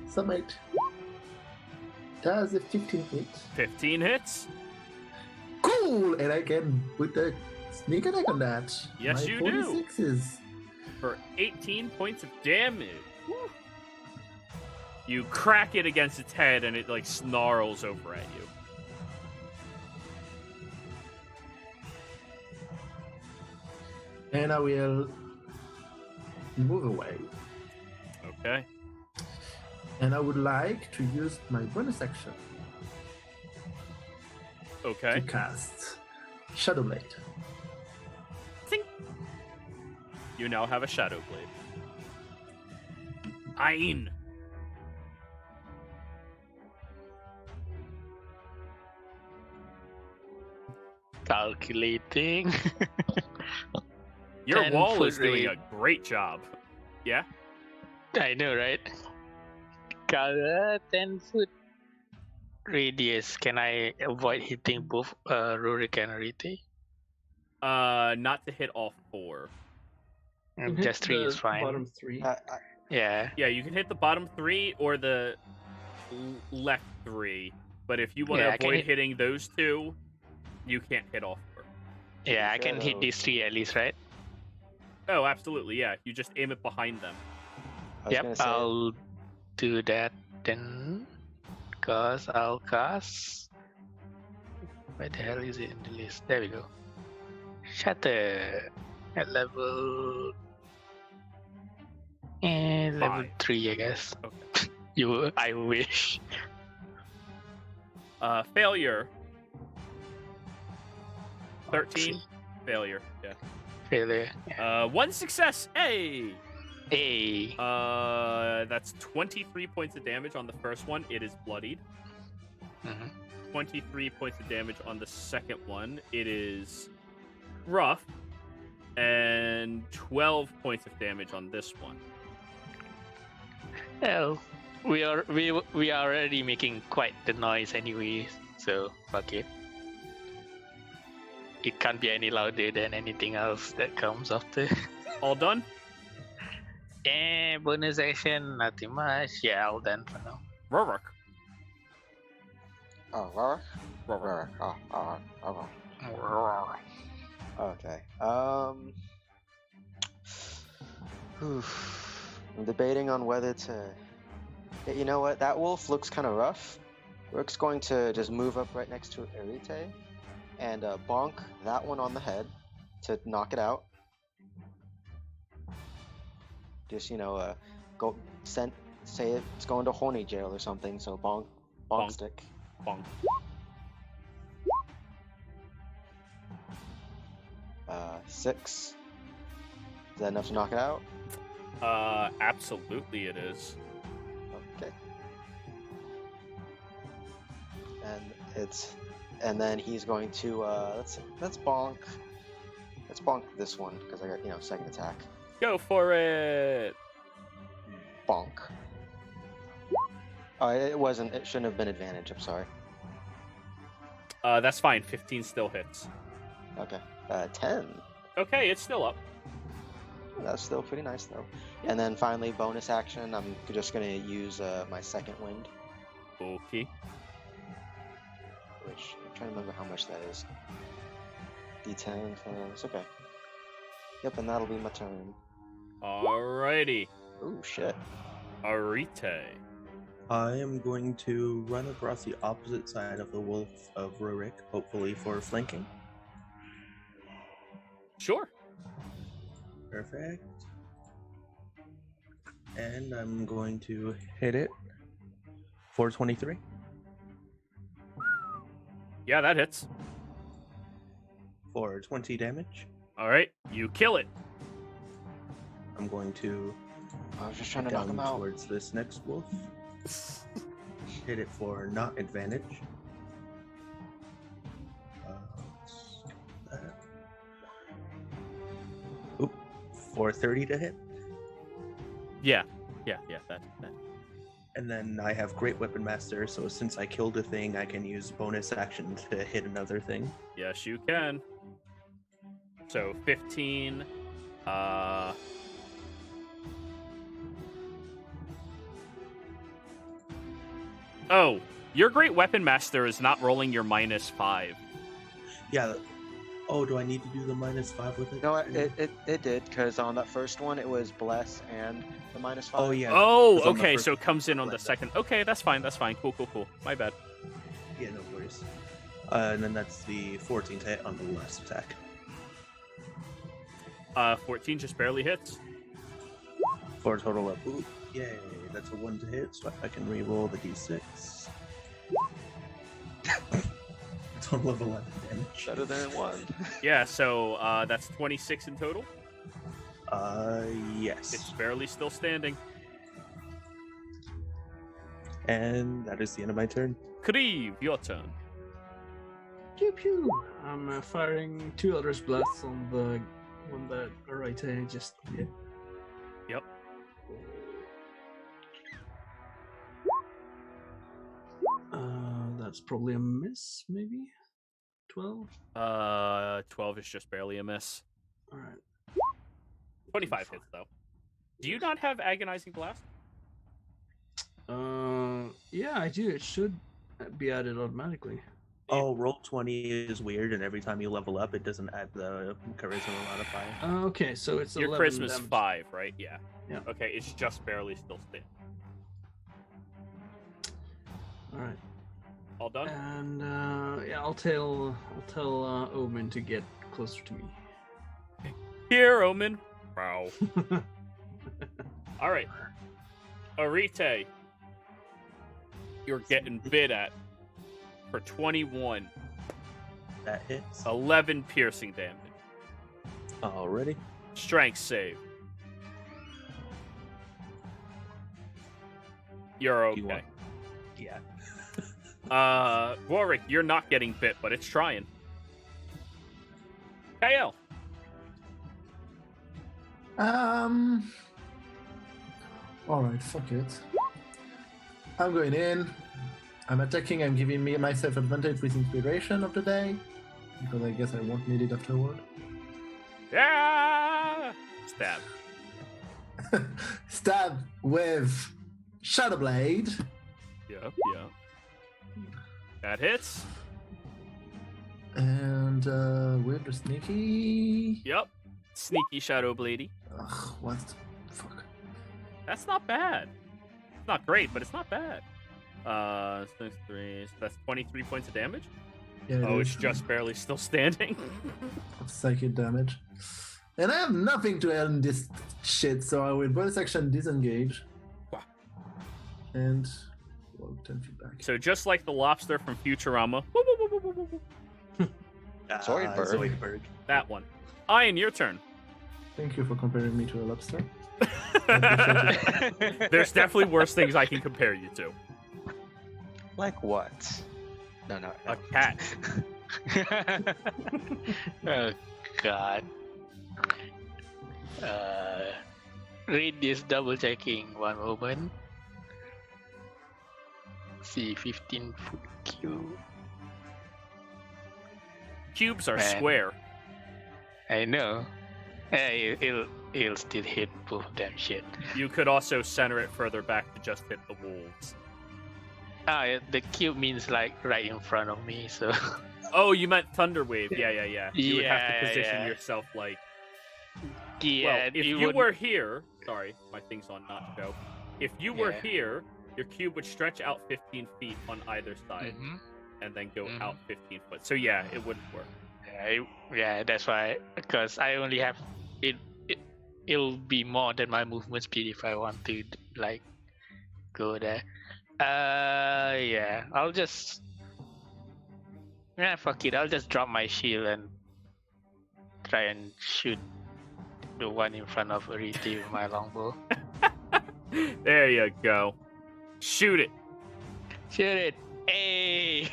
Summit. Does a 15 hit? 15 hits? Cool! And I can put a sneak attack on that. Yes, My you do. 46 is. For 18 points of damage. You crack it against its head and it like snarls over at you. And I will move away. Okay. And I would like to use my bonus action Okay. to cast Shadow Blade. Zing. You now have a Shadow Blade. Ain. Calculating. Your 10 wall foot is doing a rate. great job. Yeah? I know, right? Got 10 foot radius. Can I avoid hitting both Rurik and Rite? Not to hit all 4. You hit Just 3 is the fine. Bottom 3. Yeah. Yeah, you can hit the bottom 3 or the left 3. But if you want to Yeah, I can avoid hit- hitting those 2, you can't hit all 4. Yeah, I sure can hit though? these 3 at least, right? Oh, absolutely, yeah. You just aim it behind them. I was gonna Yep, say, I'll do that then. Cause I'll cast. Where the hell is it in the list? There we go. Shatter at level. Level 5. 3, I guess. Okay. I wish. Failure. Let's 13. see. Failure. Yeah. Failure. Yeah. 1 success. Hey. Hey. That's 23 points of damage on the first one. It is bloodied. Mhm. 23 points of damage on the second one. It is rough. And 12 points of damage on this one. Well, we are already making quite the noise anyway, so fuck it. It can't be any louder than anything else that comes after. All done? And bonus action, nothing much. Yeah, all done for now. Rorik. oh, Roar? Rorik. Roar. Okay. I'm debating on whether to. You know what? That wolf looks kind of rough. Rook's going to just move up right next to Arite and bonk that one on the head to knock it out. Just go say it's going to horny jail or something. So bonk Bonk. stick. Bonk. 6. Is that enough to knock it out? Absolutely it is. Okay. And then he's going to let's bonk this one because I got second attack. Go for it. Bonk. Oh, it shouldn't have been advantage. I'm sorry. That's fine. 15 still hits. Okay. 10. Okay, it's still up. That's still pretty nice though. And then finally, bonus action. I'm just gonna use my second wind, Okay. which I'm trying to remember how much that is. D10. It's okay. Yep, and that'll be my turn. Alrighty. Ooh, shit. Arite. I am going to run across the opposite side of the wolf of Rurik, hopefully for flanking. Sure. Perfect. And I'm going to hit it for 23. Yeah, that hits. For 20 damage. Alright, you kill it. I'm going to I was just trying to knock down him out. towards this next wolf. Hit it for not advantage. Let's get that. Oop, for 30 to hit. Yeah, that. And then I have Great Weapon Master, so since I killed a thing, I can use bonus action to hit another thing. Yes, you can. So 15. Oh, your Great Weapon Master is not rolling your -5. Yeah. Oh, do I need to do the -5 with it? No, it did, because on that first one it was bless and the -5. Oh, yeah. Oh, It's on the okay, first so it comes in on the blend. second. Okay, that's fine. Cool. My bad. Yeah, no worries. And then that's the 14th hit on the last attack. 14 just barely hits. For a total of, ooh, yay, that's a 1 to hit, so I can re-roll the d6. Total of 11 damage. Better than 1. Yeah, so that's 26 in total. Yes. It's barely still standing. And that is the end of my turn. Kriv, your turn. Pew pew. I'm firing 2 Eldritch Blasts on the one that right just yeah. Yep. That's probably a miss, maybe 12. 12 is just barely a miss. All right. 25 hits though. Do you not have agonizing blast? Yeah, I do. It should be added automatically. Oh, roll 20 is weird, and every time you level up, it doesn't add the charisma modifier. Okay, so it's Your 11 charisma's damage. 5, right? Yeah. Yeah. Okay, it's just barely still standing. All right. All done? And yeah, I'll tell Omen to get closer to me. Here, Omen. Wow. All right. Arite, you're getting bit at for 21. That hits. 11 piercing damage. Already. Strength save. You're You okay. want- Yeah. Warwick, you're not getting bit, but it's trying. Kael. Alright, fuck it. I'm going in. I'm attacking. I'm giving myself advantage with inspiration of the day. Because I guess I won't need it afterward. Yeah! Stab. Stab with Shadow Blade. Yep. That hits. And with the sneaky. Yep. Sneaky Shadow Bladey. Ugh, what the fuck? That's not bad. It's not great, but it's not bad. 3, so that's 23 points of damage. Yeah, Oh, it it's is. just barely still standing. Of psychic damage. And I have nothing to end this shit, so I will bonus action disengage. Wow. And well, 10 feet back. So just like the lobster from Futurama, Zoidberg. Zoidberg. that one. Ian, your turn. Thank you for comparing me to a lobster. There's definitely worse things I can compare you to. Like what? No. A cat. Oh God. Read this double checking one moment. See 15-foot cube. Cubes are Man. square. I know. It'll still hit both of them shit. You could also center it further back to just hit the wolves. The cube means like right in front of me, so Oh, you meant Thunder Wave. Yeah. You would have to Yeah, position yeah. yourself like... yeah. Well, if you would- were here... Sorry, my thing's on not show. If you were Yeah. here, your cube would stretch out 15 feet on either side Mhm. and then go Mhm. out 15 foot. So yeah, it wouldn't work. Yeah, that's why. Because I only have it. It'll be more than my movement speed if I want to like go there. Yeah. I'll just. Yeah, fuck it. I'll just drop my shield and try and shoot the one in front of Ariti with my longbow. There you go. Shoot it. Shoot it! Hey!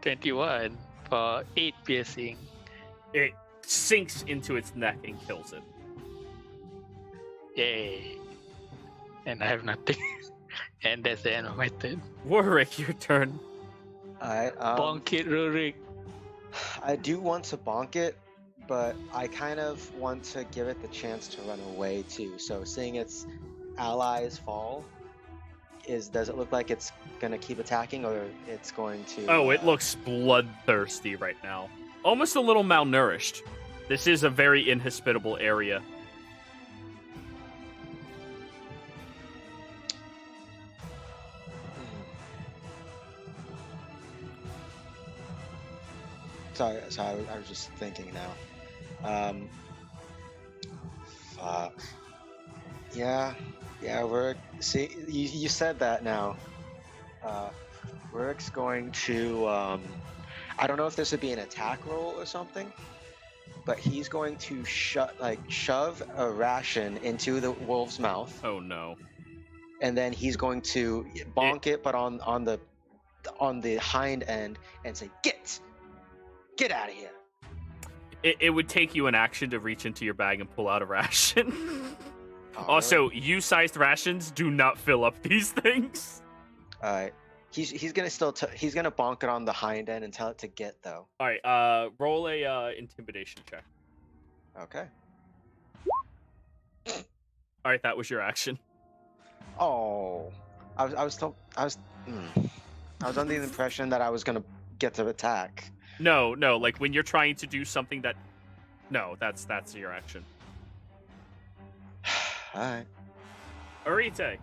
21 for 8 piercing. It sinks into its neck and kills it. Yay! And I have nothing. And that's the end of my turn. Warwick, your turn. I Bonk it, Rurik. I do want to bonk it, but I kind of want to give it the chance to run away too. So seeing its allies fall, does it look like it's gonna keep attacking, or it's going to? Oh, it looks bloodthirsty right now. Almost a little malnourished. This is a very inhospitable area. Sorry, I was just thinking now. Fuck. Yeah, see, you said that now. Rick's going to, I don't know if this would be an attack roll or something, but he's going to shove a ration into the wolf's mouth, Oh no. and then he's going to bonk it, but on the hind end, and say, "Get out of here." It would take you an action to reach into your bag and pull out a ration. Oh, Also, you-sized rations do not fill up these things. Alright. He's gonna he's gonna bonk it on the hind end and tell it to get though. All right, roll a intimidation check. Okay. All right, that was your action. Oh, I was under the impression that I was gonna get to attack. No, like when you're trying to do something that... No, that's your action. Alright. Arite.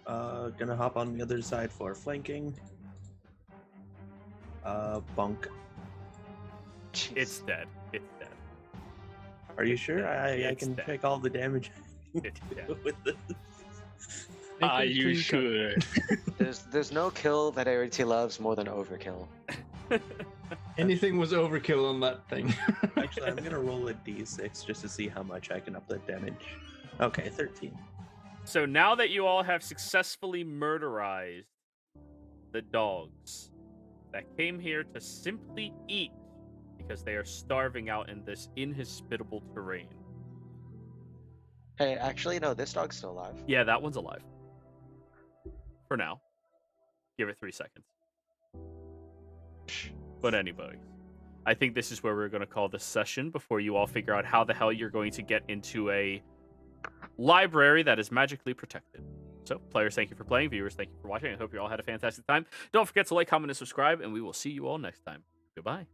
Gonna hop on the other side for flanking. Bunk. It's dead. It's dead. Are you sure? I It's can dead. take all the damage It's dead. with this. Are you sure? There's no kill that Arity loves more than overkill. Anything was overkill on that thing. Actually, I'm gonna roll a d6 just to see how much I can up the damage. Okay, 13. So now that you all have successfully murderized the dogs that came here to simply eat because they are starving out in this inhospitable terrain. Hey, actually, no, this dog's still alive. Yeah, that one's alive. For now. Give it 3 seconds. But anyway, I think this is where we're going to call this session before you all figure out how the hell you're going to get into a library that is magically protected. So, players, thank you for playing. Viewers, thank you for watching. I hope you all had a fantastic time. Don't forget to like, comment, and subscribe, and we will see you all next time. Goodbye.